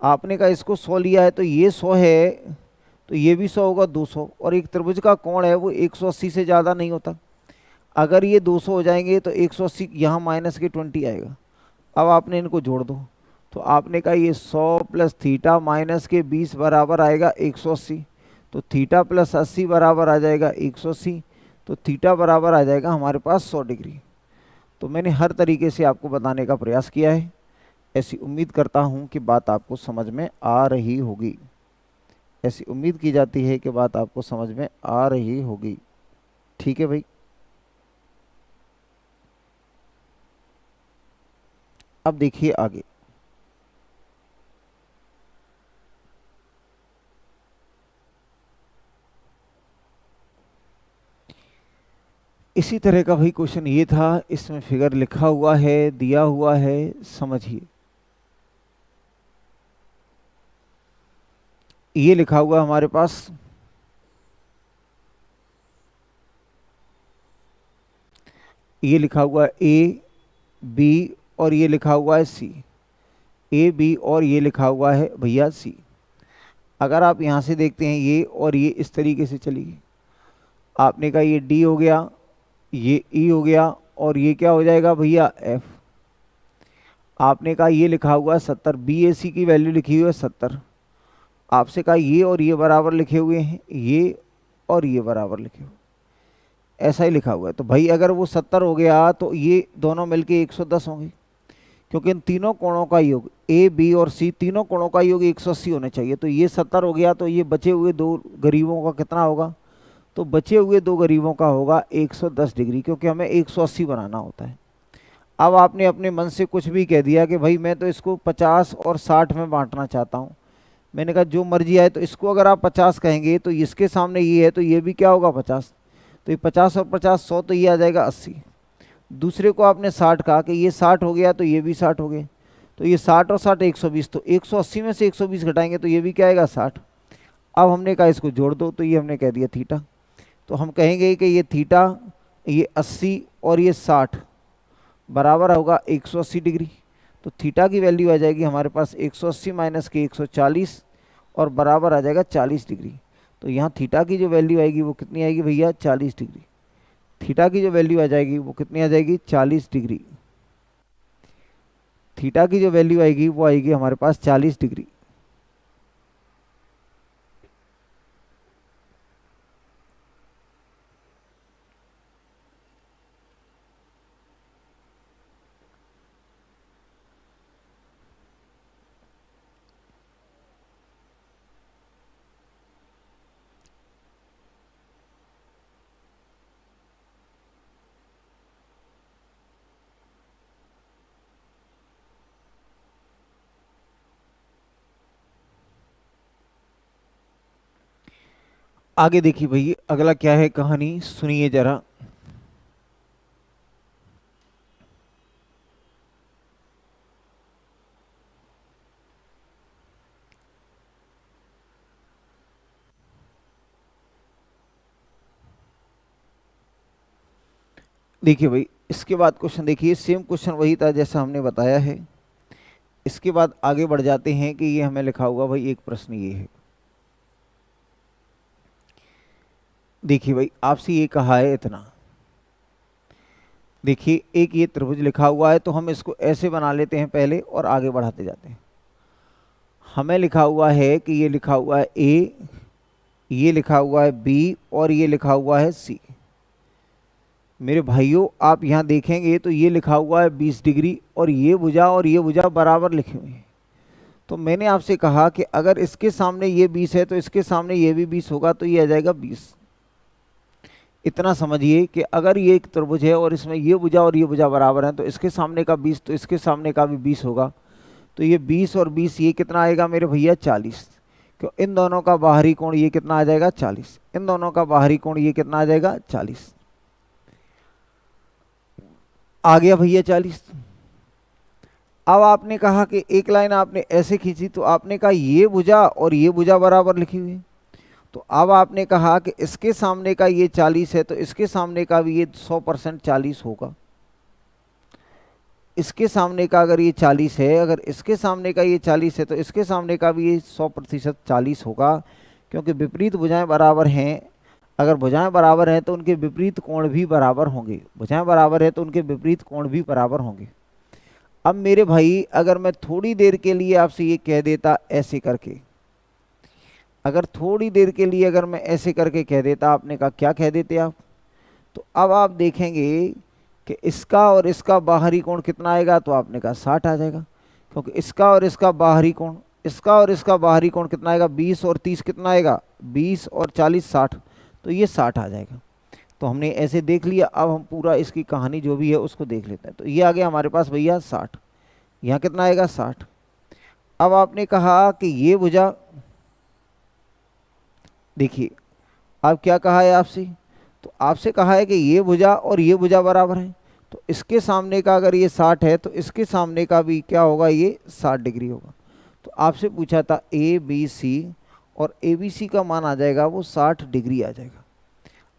Speaker 1: आपने कहा इसको 100 लिया है तो ये 100 है, तो ये भी 100 होगा 200। और एक त्रिभुज का कोण है वो 180 से ज़्यादा नहीं होता। अगर ये 200 हो जाएंगे तो 180 यहाँ माइनस के 20 आएगा। अब आपने इनको जोड़ दो, तो आपने कहा ये 100 प्लस थीटा माइनस के 20 बराबर आएगा 180। तो थीटा प्लस 80 बराबर आ जाएगा 180। तो थीटा बराबर आ जाएगा हमारे पास 100 डिग्री। तो मैंने हर तरीके से आपको बताने का प्रयास किया है। ऐसी उम्मीद करता हूँ कि बात आपको समझ में आ रही होगी। ऐसी उम्मीद की जाती है कि बात आपको समझ में आ रही होगी। ठीक है भाई। अब देखिए आगे। इसी तरह का भाई क्वेश्चन ये था, इसमें फिगर लिखा हुआ है, दिया हुआ है, समझिए। ये लिखा हुआ हमारे पास, ये लिखा हुआ है ए बी और ये लिखा हुआ है सी। ए बी और ये लिखा हुआ है भैया सी। अगर आप यहाँ से देखते हैं ये और ये इस तरीके से चलिए, आपने कहा ये डी हो गया, ये ई हो गया, और ये क्या हो जाएगा भैया एफ। आपने कहा ये लिखा हुआ है 70, बी ए सी की वैल्यू लिखी हुई है 70। आपसे कहा ये और ये बराबर लिखे हुए हैं, ये और ये बराबर लिखे हुए, ऐसा ही लिखा हुआ है। तो भाई अगर वो 70 हो गया तो ये दोनों मिलके 110 होंगे, क्योंकि इन तीनों कोणों का योग ए बी और सी, तीनों कोणों का योग 180 होने चाहिए। तो ये 70 हो गया, तो ये बचे हुए दो गरीबों का कितना होगा, तो बचे हुए दो गरीबों का होगा 110 डिग्री, क्योंकि हमें 180 बनाना होता है। अब आपने अपने मन से कुछ भी कह दिया कि भाई मैं तो इसको 50 और 60 में बांटना चाहता हूँ। मैंने कहा जो मर्जी आए, तो इसको अगर आप 50 कहेंगे तो इसके सामने ये है, तो ये भी क्या होगा 50, तो ये 50 और 50 100, तो ये आ जाएगा 80। दूसरे को आपने 60 कहा कि ये 60 हो गया, तो ये भी 60 हो गए, तो ये 60 और 60 120, तो 180 में से 120 घटाएंगे तो ये भी क्या आएगा 60। अब हमने कहा इसको जोड़ दो, तो ये हमने कह दिया थीटा। तो हम कहेंगे कि ये थीटा, ये 80 और ये 60 बराबर होगा 180 डिग्री। तो थीटा की वैल्यू आ जाएगी हमारे पास 180 माइनस के 140 और बराबर आ जाएगा 40 डिग्री। तो यहाँ थीटा की जो वैल्यू आएगी वो कितनी आएगी भैया 40 डिग्री। थीटा की जो वैल्यू आ जाएगी वो कितनी आ जाएगी 40 डिग्री। थीटा की जो वैल्यू आएगी वो आएगी हमारे पास 40 डिग्री। आगे देखिए भैया अगला क्या है कहानी, सुनिए जरा। देखिए भाई, इसके बाद क्वेश्चन देखिए, सेम क्वेश्चन वही था जैसा हमने बताया है। इसके बाद आगे बढ़ जाते हैं कि ये हमें लिखा हुआ भाई एक प्रश्न ये है। देखिए भाई, आपसे ये कहा है इतना, देखिए एक ये त्रिभुज लिखा हुआ है, तो हम इसको ऐसे बना लेते हैं पहले और आगे बढ़ाते जाते हैं। हमें लिखा हुआ है कि ये लिखा हुआ है ए, ये लिखा हुआ है बी और ये लिखा हुआ है सी। मेरे भाइयों, आप यहाँ देखेंगे तो ये लिखा हुआ है 20 डिग्री और ये भुजा बराबर लिखे हुए हैं। तो मैंने आपसे कहा कि अगर इसके सामने ये 20 है तो इसके सामने ये भी 20 होगा, तो ये आ जाएगा 20। इतना समझिए कि अगर ये एक त्रिभुज है और इसमें ये भुजा और ये भुजा बराबर है, तो इसके सामने का 20 तो इसके सामने का भी 20 होगा। तो ये 20 और 20 ये कितना आएगा मेरे भैया? 40। क्यों? इन दोनों का बाहरी कोण ये कितना आ जाएगा? 40। इन दोनों का बाहरी कोण ये कितना आ जाएगा? 40। आ गया भैया 40। अब आपने कहा कि एक लाइन आपने ऐसे खींची, तो आपने कहा ये भुजा और ये भुजा बराबर लिखी हुई है। तो अब आपने कहा कि इसके सामने का ये 40 है तो इसके सामने का भी ये 100% 40 होगा। इसके सामने का अगर ये 40 है, अगर इसके सामने का ये 40 है तो इसके सामने का भी ये 100% 40 होगा, क्योंकि विपरीत भुजाएं बराबर हैं। अगर भुजाएं बराबर हैं तो उनके विपरीत कोण भी बराबर होंगे, भुजाएं बराबर है तो उनके विपरीत कोण भी बराबर होंगे। अब मेरे भाई, अगर मैं थोड़ी देर के लिए आपसे ये कह देता ऐसे करके, अगर थोड़ी देर के लिए अगर मैं ऐसे करके कह देता, आपने कहा क्या कह देते आप? तो अब आप देखेंगे कि इसका और इसका बाहरी कोण कितना आएगा, तो आपने कहा 60 आ जाएगा, क्योंकि इसका और इसका बाहरी कोण, इसका और इसका बाहरी कोण कितना आएगा? 20 और 30 कितना आएगा? 20 और 40 60, तो ये 60 आ जाएगा। तो हमने ऐसे देख लिया। अब हम पूरा इसकी कहानी जो भी है उसको देख लेते हैं। तो ये आ गया हमारे पास भैया 60, यहाँ कितना आएगा? 60। अब आपने कहा कि ये भुजा, देखिए अब क्या कहा है आपसे? तो आपसे कहा है कि ये भुजा और ये भुजा बराबर है, तो इसके सामने का अगर ये 60 है तो इसके सामने का भी क्या होगा? ये 60 डिग्री होगा। तो आपसे पूछा था ए बी सी, और ए बी सी का मान आ जाएगा वो 60 डिग्री आ जाएगा।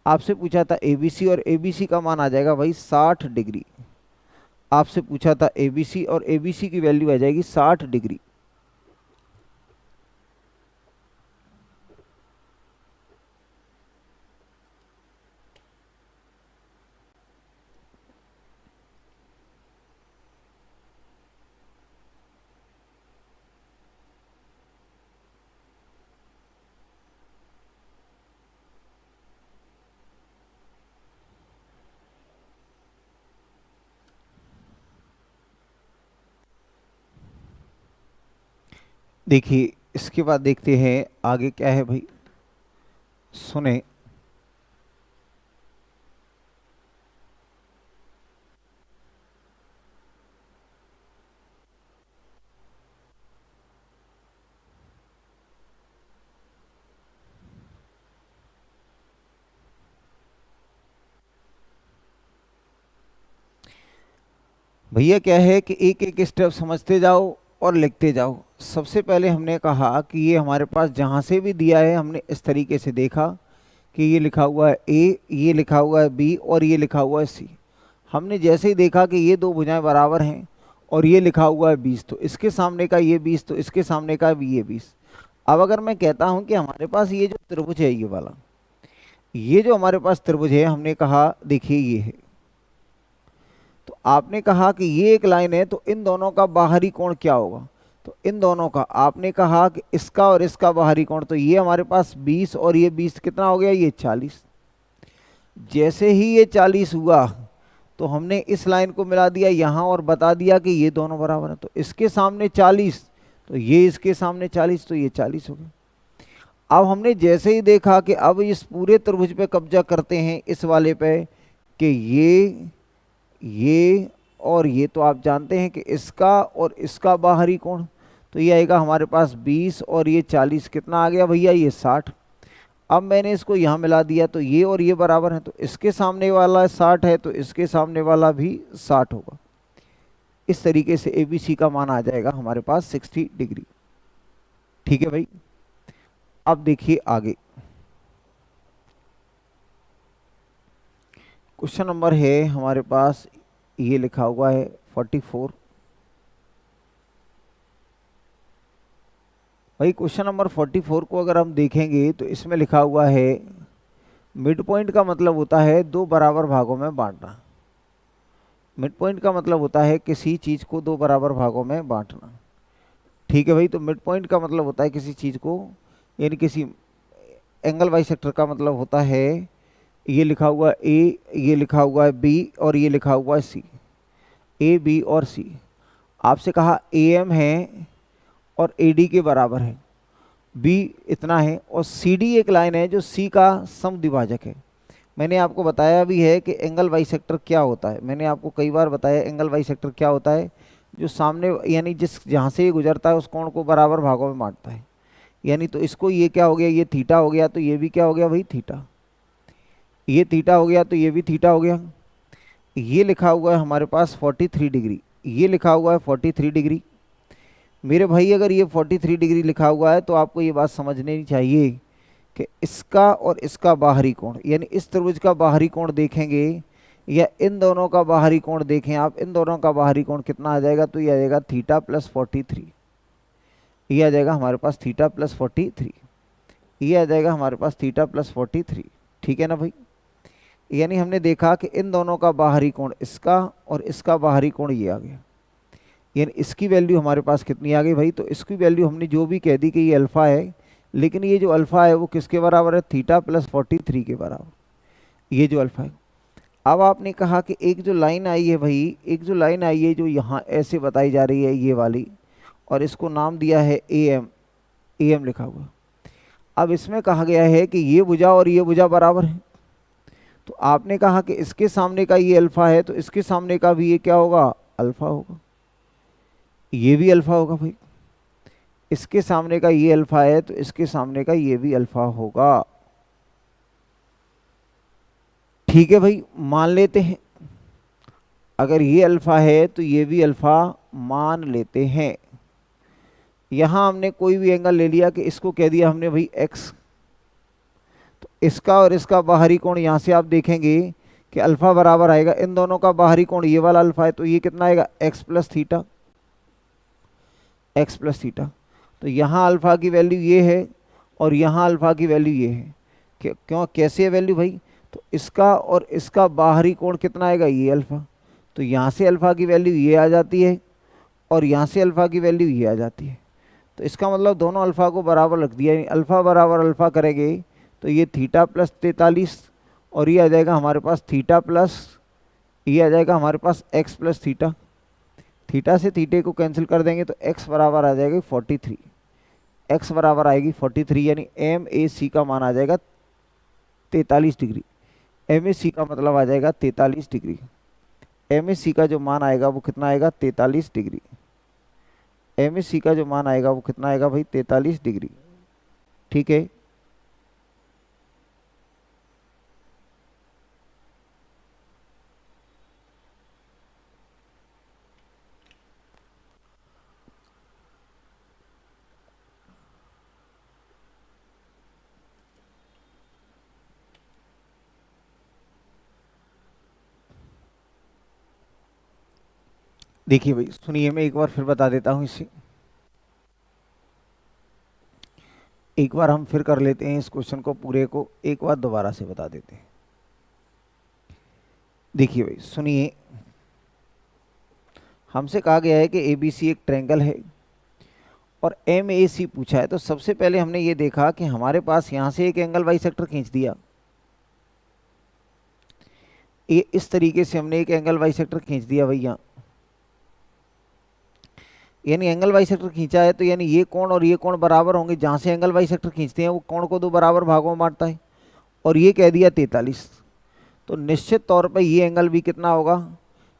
Speaker 1: आपसे पूछा था ए बी सी, और ए बी सी का मान आ जाएगा भाई 60 डिग्री। आपसे पूछा था ए बी सी, और ए बी सी की वैल्यू आ जाएगी 60 डिग्री। देखिए इसके बाद देखते हैं आगे क्या है भाई, सुने। भैया क्या है कि एक एक स्टेप समझते जाओ और लिखते जाओ। सबसे पहले हमने कहा कि ये हमारे पास जहाँ से भी दिया है हमने इस तरीके से देखा कि ये लिखा हुआ है ए, ये लिखा हुआ है बी और ये लिखा हुआ है सी। हमने जैसे ही देखा कि ये दो भुजाएं बराबर हैं और ये लिखा हुआ है 20, तो इसके सामने का ये 20 तो इसके सामने का भी ये 20। अब अगर मैं कहता हूँ कि हमारे पास ये जो त्रिभुज है, ये वाला, ये जो हमारे पास त्रिभुज है, हमने कहा देखिए ये है, तो आपने कहा कि ये एक लाइन है तो इन दोनों का बाहरी कोण क्या होगा? तो इन दोनों का आपने कहा कि इसका और इसका बाहरी कोण, तो ये हमारे पास 20 और ये 20 कितना हो गया? ये 40। जैसे ही ये 40 हुआ तो हमने इस लाइन को मिला दिया यहाँ और बता दिया कि ये दोनों बराबर हैं। तो इसके सामने 40 तो ये इसके सामने 40, तो ये 40 हो गया। अब हमने जैसे ही देखा कि अब इस पूरे त्रिभुज पे कब्जा करते हैं, इस वाले पे, कि ये और ये, तो आप जानते हैं कि इसका और इसका बाहरी कोण, तो ये आएगा हमारे पास 20 और ये 40 कितना आ गया भैया? ये 60। अब मैंने इसको यहाँ मिला दिया तो ये और ये बराबर है, तो इसके सामने वाला 60 है तो इसके सामने वाला भी 60 होगा। इस तरीके से ए बी सी का मान आ जाएगा हमारे पास 60 डिग्री। ठीक है भाई, अब देखिए आगे। क्वेश्चन नंबर है हमारे पास, ये लिखा हुआ है 44। भाई क्वेश्चन नंबर 44 को अगर हम देखेंगे तो इसमें लिखा हुआ है मिड पॉइंट का मतलब होता है दो बराबर भागों में बांटना। मिड पॉइंट का मतलब होता है किसी चीज को दो बराबर भागों में बांटना। ठीक है भाई, तो मिड पॉइंट का मतलब होता है किसी चीज को, यानी किसी एंगल बाइसेक्टर का मतलब होता है, ये लिखा हुआ ए, ये लिखा हुआ है बी और ये लिखा हुआ है सी, ए बी और सी। आपसे कहा ए एम है और ए डी के बराबर है, बी इतना है और सी डी एक लाइन है जो सी का समद्विभाजक है। मैंने आपको बताया भी है कि एंगल बाइसेक्टर क्या होता है, मैंने आपको कई बार बताया एंगल बाइसेक्टर क्या होता है, जो सामने यानी जिस जहाँ से ये गुजरता है उस कोण को बराबर भागों में बांटता है। यानी तो इसको ये क्या हो गया, ये थीटा हो गया, तो ये भी क्या हो गया भाई थीटा, ये थीटा हो गया तो ये भी थीटा हो गया। ये लिखा हुआ है हमारे पास 43 डिग्री, ये लिखा हुआ है 43 डिग्री। मेरे भाई अगर ये 43 डिग्री लिखा हुआ है तो आपको ये बात समझनी चाहिए कि इसका और इसका बाहरी कोण, यानी इस त्रिभुज का बाहरी कोण देखेंगे या इन दोनों का बाहरी कोण देखें आप, इन दोनों का बाहरी कोण कितना आ जाएगा, तो ये आ जाएगा थीटा प्लस 43, ये आ जाएगा हमारे पास थीटा प्लस 43, ये आ जाएगा हमारे पास थीटा प्लस 43। ठीक है ना भाई, यानी हमने देखा कि इन दोनों का बाहरी कोण इसका और इसका बाहरी कोण ये आ गया, यानी इसकी वैल्यू हमारे पास कितनी आ गई भाई, तो इसकी वैल्यू हमने जो भी कह दी कि ये अल्फ़ा है, लेकिन ये जो अल्फ़ा है वो किसके बराबर है, थीटा प्लस 43 के बराबर, ये जो अल्फ़ा है। अब आपने कहा कि एक जो लाइन आई है भाई, एक जो लाइन आई है जो यहाँ ऐसे बताई जा रही है ये वाली, और इसको नाम दिया है ए एम, ए एम लिखा हुआ। अब इसमें कहा गया है कि ये भुजा और ये भुजा बराबर है, तो आपने कहा कि इसके सामने का ये अल्फ़ा है तो इसके सामने का भी ये क्या होगा, अल्फ़ा होगा, ये भी अल्फ़ा होगा भाई। इसके सामने का ये अल्फ़ा है तो इसके सामने का ये भी अल्फ़ा होगा। ठीक है भाई, मान लेते हैं अगर ये अल्फ़ा है तो ये भी अल्फ़ा मान लेते हैं। यहाँ हमने कोई भी एंगल ले लिया कि इसको कह दिया हमने भाई x, तो इसका और इसका बाहरी कोण यहाँ से आप देखेंगे कि अल्फ़ा बराबर आएगा, इन दोनों का बाहरी कोण ये वाला अल्फ़ा है तो ये कितना आएगा x plus theta, x plus theta. तो यहाँ अल्फ़ा की वैल्यू ये है और यहाँ अल्फ़ा की वैल्यू ये है, क्यों कैसे है वैल्यू भाई, तो इसका और इसका बाहरी कोण कितना आएगा, ये अल्फ़ा, तो यहाँ से अल्फ़ा की वैल्यू ये आ जाती है और यहाँ से अल्फ़ा की वैल्यू ये आ जाती है। तो इसका मतलब दोनों अल्फ़ा को बराबर रख दिया, यानी अल्फ़ा बराबर अल्फ़ा करेंगे तो ये थीटा प्लस 43 और ये आ जाएगा हमारे पास थीटा प्लस, ये आ जाएगा हमारे पास x प्लस थीटा। थीटा से थीटे को कैंसिल कर देंगे तो x बराबर आ जाएगी 43, x बराबर आएगी 43, यानी एम ए सी का मान आ जाएगा 43 डिग्री। एम ए सी का मतलब आ जाएगा 43 डिग्री, एम ए सी का जो मान आएगा वो कितना आएगा 43 डिग्री, एम ए सी का जो मान आएगा वो कितना आएगा भाई 43 डिग्री। ठीक है, देखिए भाई सुनिए, मैं एक बार फिर बता देता हूँ इसे, एक बार हम फिर कर लेते हैं इस क्वेश्चन को पूरे को, एक बार दोबारा से बता देते हैं। देखिए भाई सुनिए, हमसे कहा गया है कि ए बी सी एक ट्रायंगल है और एम ए सी पूछा है। तो सबसे पहले हमने ये देखा कि हमारे पास यहाँ से एक एंगल बाइसेक्टर खींच दिया, ये इस तरीके से हमने एक एंगल बाइसेक्टर खींच दिया भैया, यानी एंगल बाइसेक्टर खींचा है तो यानी ये कोण और ये कोण बराबर होंगे, जहाँ से एंगल बाइसेक्टर खींचते हैं वो कोण को दो बराबर भागों में बांटता है, और ये कह दिया 43, तो निश्चित तौर पर ये एंगल भी कितना होगा,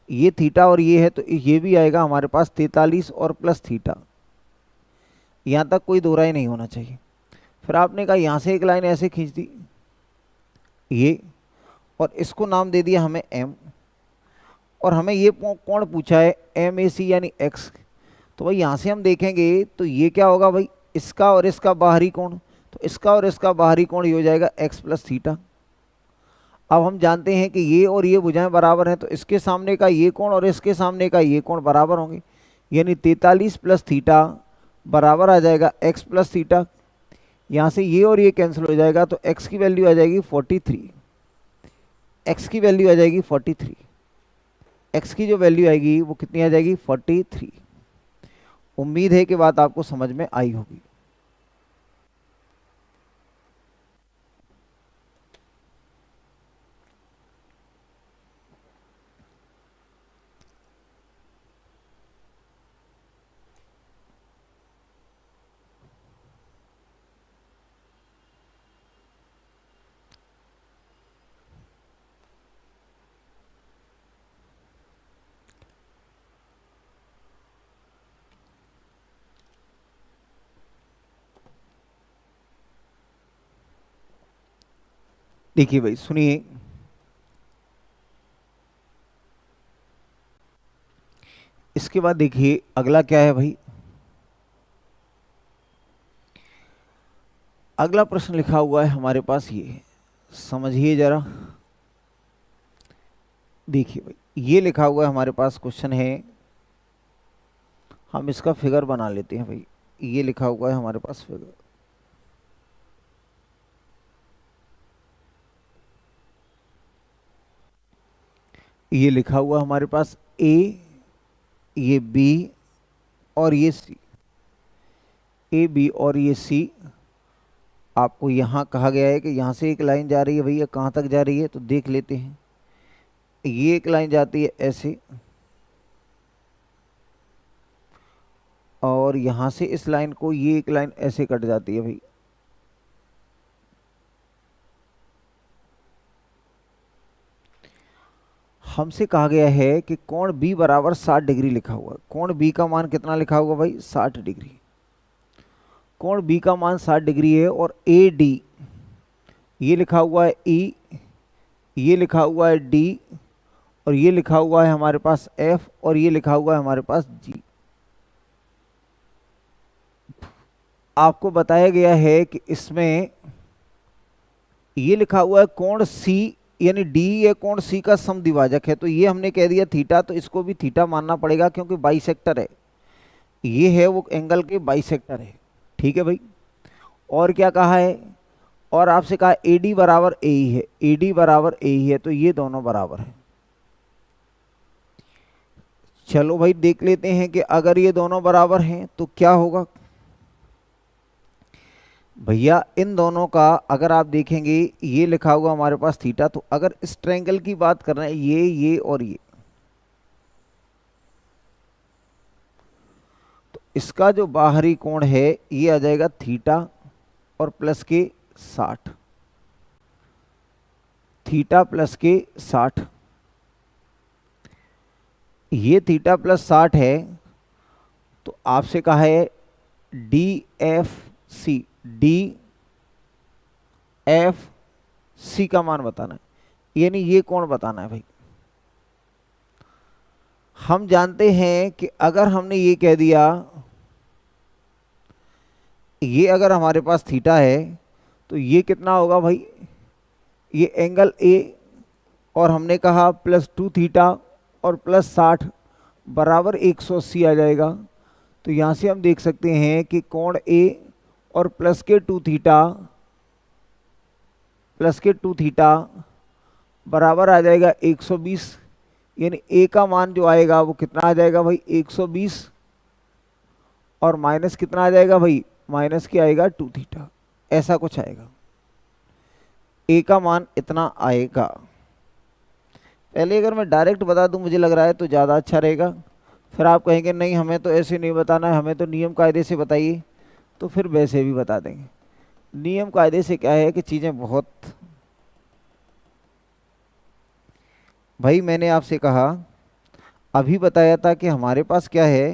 Speaker 1: ये थीटा और ये है तो ये भी आएगा हमारे पास 43 और प्लस थीटा, यहाँ तक कोई दो राय नहीं होना चाहिए। फिर आपने कहा यहाँ से एक लाइन ऐसे खींच दी ये, और इसको नाम दे दिया हमें m, और हमें ये कोण पूछा है एम ए सी यानी x, तो भाई यहाँ से हम देखेंगे तो ये क्या होगा भाई, इसका और इसका बाहरी कोण, तो इसका और इसका बाहरी कोण ये हो जाएगा x प्लस थीटा। अब हम जानते हैं कि ये और ये भुजाएं बराबर हैं, तो इसके सामने का ये कोण और इसके सामने का ये कोण बराबर होंगे, यानी 43 प्लस थीटा बराबर आ जाएगा x प्लस थीटा। यहाँ से ये और ये कैंसिल हो जाएगा, तो x की वैल्यू आ जाएगी 43, x की वैल्यू आ जाएगी 43, x की जो वैल्यू आएगी वो कितनी आ जाएगी 43। उम्मीद है कि बात आपको समझ में आई होगी। देखिए भाई सुनिए, इसके बाद देखिए अगला क्या है भाई। अगला प्रश्न लिखा हुआ है हमारे पास, ये समझिए जरा। देखिए भाई ये लिखा हुआ है हमारे पास, क्वेश्चन है, हम इसका फिगर बना लेते हैं भाई। ये लिखा हुआ है हमारे पास फिगर, ये लिखा हुआ हमारे पास ए, ये बी और ये सी, ए बी और ये सी। आपको यहाँ कहा गया है कि यहाँ से एक लाइन जा रही है भैया, कहाँ तक जा रही है तो देख लेते हैं। ये एक लाइन जाती है ऐसे, और यहाँ से इस लाइन को ये एक लाइन ऐसे कट जाती है भाई। हमसे कहा गया है कि कोण बी बराबर 60 डिग्री लिखा हुआ है। कोण बी का मान कितना लिखा हुआ भाई 60 डिग्री। कोण बी का मान 60 डिग्री है, और ए डी ये लिखा हुआ है ई, ये लिखा हुआ है डी, और ये लिखा हुआ है हमारे पास एफ, और ये लिखा हुआ है हमारे पास जी। आपको बताया गया है कि इसमें ये लिखा हुआ है कोण सी, यानी डी ये कोण सी का समद्विभाजक है, तो ये हमने कह दिया थीटा, तो इसको भी थीटा मानना पड़ेगा क्योंकि बाइसेक्टर है। ये है वो एंगल के बाइसेक्टर है, ठीक है भाई। और क्या कहा है, और आपसे कहा एडी बराबर ए ही है, एडी बराबर ए ही है, तो ये दोनों बराबर है। चलो भाई देख लेते हैं कि अगर ये दोनों बराबर हैं तो क्या होगा। भैया इन दोनों का अगर आप देखेंगे, ये लिखा हुआ हमारे पास थीटा, तो अगर इस ट्रायंगल की बात कर रहे हैं ये और ये, तो इसका जो बाहरी कोण है ये आ जाएगा थीटा और प्लस के 60, थीटा प्लस के 60। ये थीटा प्लस 60 है, तो आपसे कहा है D F C, D F C का मान बताना है, यानी ये कोण बताना है भाई। हम जानते हैं कि अगर हमने ये कह दिया, ये अगर हमारे पास थीटा है तो ये कितना होगा भाई, ये एंगल ए, और हमने कहा प्लस 2 थीटा और प्लस 60 बराबर 180 आ जाएगा। तो यहाँ से हम देख सकते हैं कि कोण ए और प्लस के 2 थीटा, प्लस के 2 थीटा बराबर आ जाएगा 120, यानी ए का मान जो आएगा वो कितना आ जाएगा भाई 120, और माइनस कितना आ जाएगा भाई, माइनस क्या आएगा 2 थीटा, ऐसा कुछ आएगा। ए का मान इतना आएगा। पहले अगर मैं डायरेक्ट बता दूं मुझे लग रहा है तो ज़्यादा अच्छा रहेगा, फिर आप कहेंगे नहीं हमें तो ऐसे नहीं बताना है, हमें तो नियम कायदे से बताइए, तो फिर वैसे भी बता देंगे। नियम कायदे से क्या है कि चीज़ें बहुत, भाई मैंने आपसे कहा अभी बताया था कि हमारे पास क्या है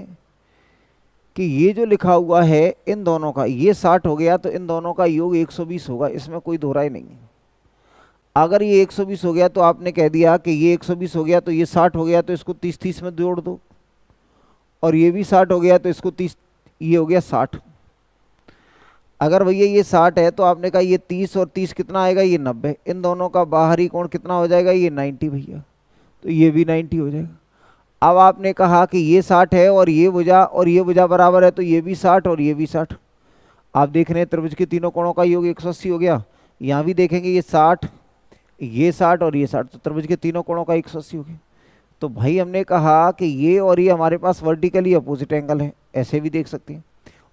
Speaker 1: कि ये जो लिखा हुआ है इन दोनों का, ये 60 हो गया तो इन दोनों का योग 120 होगा, इसमें कोई दो राय नहीं है। अगर ये 120 हो गया तो आपने कह दिया कि ये 120 हो गया तो ये 60 हो गया, तो इसको 30-30 में जोड़ दो, और ये भी 60 हो गया तो इसको 30, ये हो गया 60। अगर भैया ये 60 है तो आपने कहा ये 30 और 30 कितना आएगा, ये 90। इन दोनों का बाहरी कोण कितना हो जाएगा, ये 90 भैया, तो ये भी 90 हो जाएगा। अब आपने कहा कि ये 60 है और ये भुजा बराबर है, तो ये भी 60 और ये भी 60। आप देख रहे हैं त्रिभुज के तीनों कोणों का योग 180 हो गया। यहाँ भी देखेंगे ये 60, ये 60 और ये 60, तो त्रिभुज के तीनों कोणों का 180 हो गया। तो भाई हमने कहा कि ये और ये हमारे पास वर्टिकली अपोजिट एंगल है, ऐसे भी देख सकते हैं।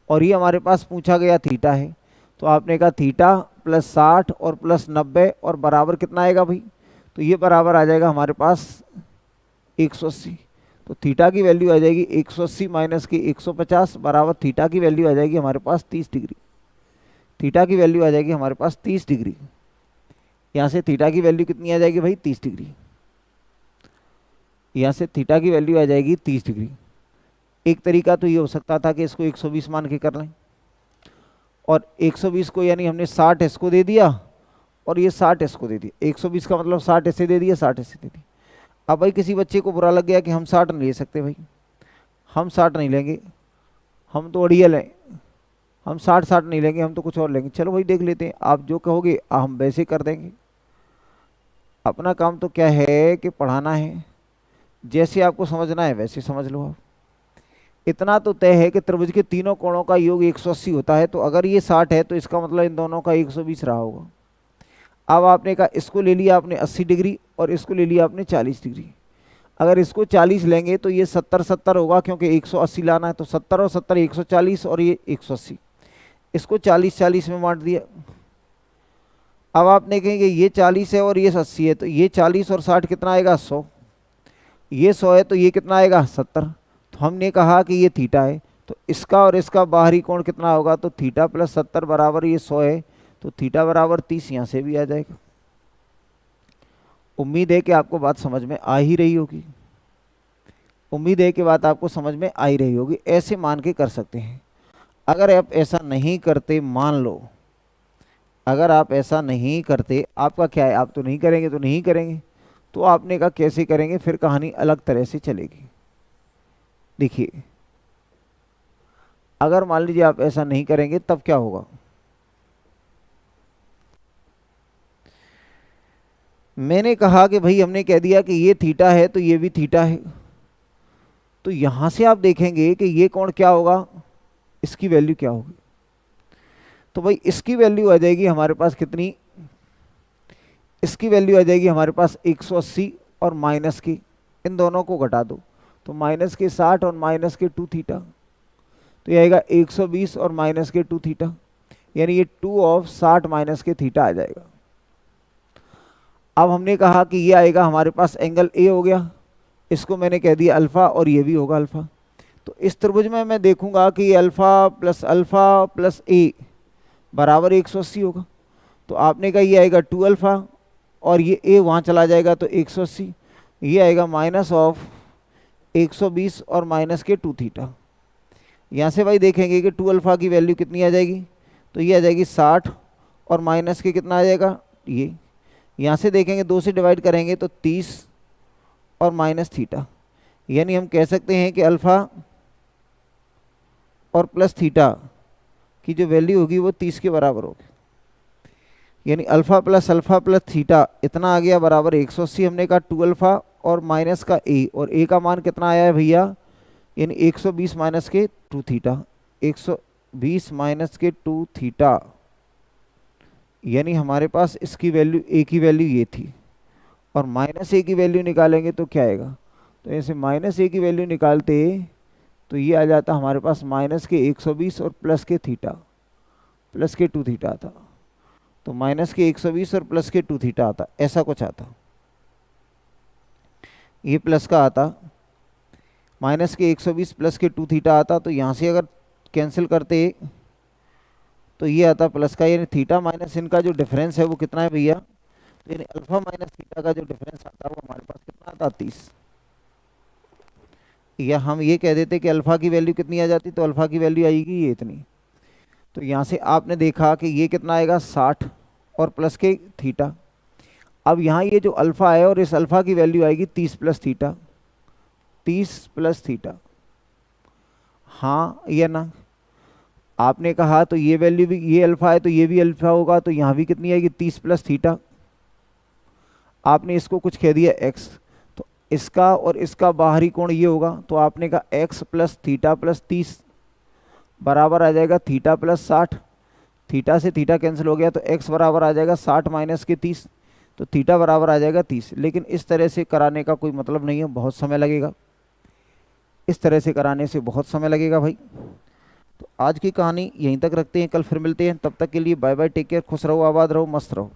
Speaker 1: और ये हमारे पास पूछा गया थीटा है, तो आपने कहा थीटा प्लस 60 और प्लस 90 और बराबर कितना आएगा भाई, तो ये बराबर आ जाएगा हमारे पास 180। तो थीटा की वैल्यू आ जाएगी 180 माइनस के 150 बराबर थीटा की वैल्यू आ जाएगी हमारे पास 30 डिग्री। थीटा की वैल्यू आ जाएगी हमारे पास 30 डिग्री। यहाँ से थीटा की वैल्यू कितनी आ जाएगी भाई, 30 डिग्री। यहाँ से थीटा की वैल्यू आ जाएगी 30 डिग्री। एक तरीका तो ये हो सकता था कि इसको 120 मान के कर लें, और 120 को यानी हमने 60 इसको दे दिया और ये 60 इसको दे दिया। 120 का मतलब 60 ऐसे दे दिया, 60 ऐसे दे दिया। अब भाई किसी बच्चे को बुरा लग गया कि हम 60 नहीं ले सकते भाई, हम 60 नहीं लेंगे, हम तो अड़ियल हैं, हम 60 नहीं लेंगे, हम तो कुछ और लेंगे। चलो भाई देख लेते हैं, आप जो कहोगे हम वैसे कर देंगे। अपना काम तो क्या है कि पढ़ाना है, जैसे आपको समझना है वैसे समझ लो आप। इतना तो तय है कि त्रिभुज के तीनों कोणों का योग 180 होता है, तो अगर ये 60 है तो इसका मतलब इन दोनों का 120 रहा होगा। अब आपने कहा इसको ले लिया आपने 80 डिग्री और इसको ले लिया आपने 40 डिग्री। अगर इसको 40 लेंगे तो ये 70 होगा, क्योंकि 180 लाना है, तो 70 और 70 140 और ये 180। इसको 40 में बांट दिया। अब आपने कहेंगे ये 40 है और ये 80 है, तो ये 40 और 60 कितना आएगा, 100। ये 100 है तो ये कितना आएगा, 70। तो हमने कहा कि ये थीटा है, तो इसका और इसका बाहरी कोण कितना होगा, तो थीटा प्लस 70 बराबर ये 100 है, तो थीटा बराबर 30 यहाँ से भी आ जाएगा। उम्मीद है कि आपको बात समझ में आ ही रही होगी, उम्मीद है कि बात आपको समझ में आ ही रही होगी। ऐसे मान के कर सकते हैं। अगर आप ऐसा नहीं करते, मान लो अगर आप ऐसा नहीं करते, आपका क्या है, आप तो नहीं करेंगे तो नहीं करेंगे, तो आपने कहा कैसे करेंगे, फिर कहानी अलग तरह से चलेगी। देखिए अगर मान लीजिए आप ऐसा नहीं करेंगे तब क्या होगा। मैंने कहा कि भाई हमने कह दिया कि ये थीटा है तो ये भी थीटा है, तो यहां से आप देखेंगे कि ये कोण क्या होगा, इसकी वैल्यू क्या होगी। तो भाई इसकी वैल्यू आ जाएगी हमारे पास कितनी, इसकी वैल्यू आ जाएगी हमारे पास 180 और माइनस की, इन दोनों को घटा दो तो माइनस के 60 और माइनस के 2 थीटा, तो ये आएगा 120 और माइनस के 2 थीटा, यानी ये 2 ऑफ 60 माइनस के थीटा आ जाएगा। अब हमने कहा कि ये आएगा हमारे पास एंगल ए हो गया, इसको मैंने कह दिया अल्फा और ये भी होगा अल्फा। तो इस त्रिभुज में मैं देखूंगा कि ये अल्फा प्लस ए बराबर 180 होगा, तो आपने कहा ये आएगा 2 अल्फा और ये ए वहाँ चला जाएगा तो 180, ये आएगा माइनस ऑफ 120 और माइनस के 2 थीटा। यहाँ से भाई देखेंगे कि 2 अल्फा की वैल्यू कितनी आ जाएगी, तो ये आ जाएगी 60 और माइनस के कितना आ जाएगा, ये यहाँ से देखेंगे 2 से डिवाइड करेंगे तो 30 और माइनस थीटा, यानी हम कह सकते हैं कि अल्फा और प्लस थीटा की जो वैल्यू होगी वो 30 के बराबर होगी। यानी अल्फा प्लस थीटा इतना आ गया बराबर 180। हमने कहा 2 अल्फा और माइनस का ए, और ए का मान कितना आया है भैया, यानी 120 माइनस के 2 थीटा, 120 माइनस के 2 थीटा, यानी हमारे पास इसकी वैल्यू ए की वैल्यू ये थी, और माइनस ए की वैल्यू निकालेंगे तो क्या आएगा, तो ऐसे माइनस ए की वैल्यू निकालते तो ये आ जाता हमारे पास माइनस के 120 और प्लस के थीटा, प्लस के 2 थीटा आता, तो माइनस के 120 और प्लस के 2 थीटा आता, ऐसा कुछ आता। ये प्लस का आता, माइनस के 120 प्लस के 2 थीटा आता, तो यहाँ से अगर कैंसिल करते तो ये आता प्लस का, यानी थीटा माइनस इनका जो डिफरेंस है वो कितना है भैया, यानी अल्फा माइनस थीटा का जो डिफरेंस आता है वो हमारे पास कितना आता, 30। या हम ये कह देते कि अल्फा की वैल्यू कितनी आ जाती, तो अल्फा की वैल्यू आएगी ये इतनी। तो यहाँ से आपने देखा कि ये कितना आएगा, 60 और प्लस के थीटा। अब यहाँ ये जो अल्फा है और इस अल्फा की वैल्यू आएगी 30 प्लस थीटा, 30 प्लस थीटा, हाँ या ना। आपने कहा तो ये वैल्यू भी, ये अल्फा है तो ये भी अल्फा होगा, तो यहाँ भी कितनी आएगी 30 प्लस थीटा। आपने इसको कुछ कह दिया x, तो इसका और इसका बाहरी कोण ये होगा, तो आपने कहा x प्लस थीटा प्लस 30 बराबर आ जाएगा थीटा प्लस 60। थीटा से थीटा कैंसिल हो गया तो x बराबर आ जाएगा 60 माइनस के 30, तो थीटा बराबर आ जाएगा 30। लेकिन इस तरह से कराने का कोई मतलब नहीं है, बहुत समय लगेगा। इस तरह से कराने से बहुत समय लगेगा भाई। तो आज की कहानी यहीं तक रखते हैं, कल फिर मिलते हैं। तब तक के लिए बाय बाय, टेक केयर, खुश रहो, आबाद रहो, मस्त रहो।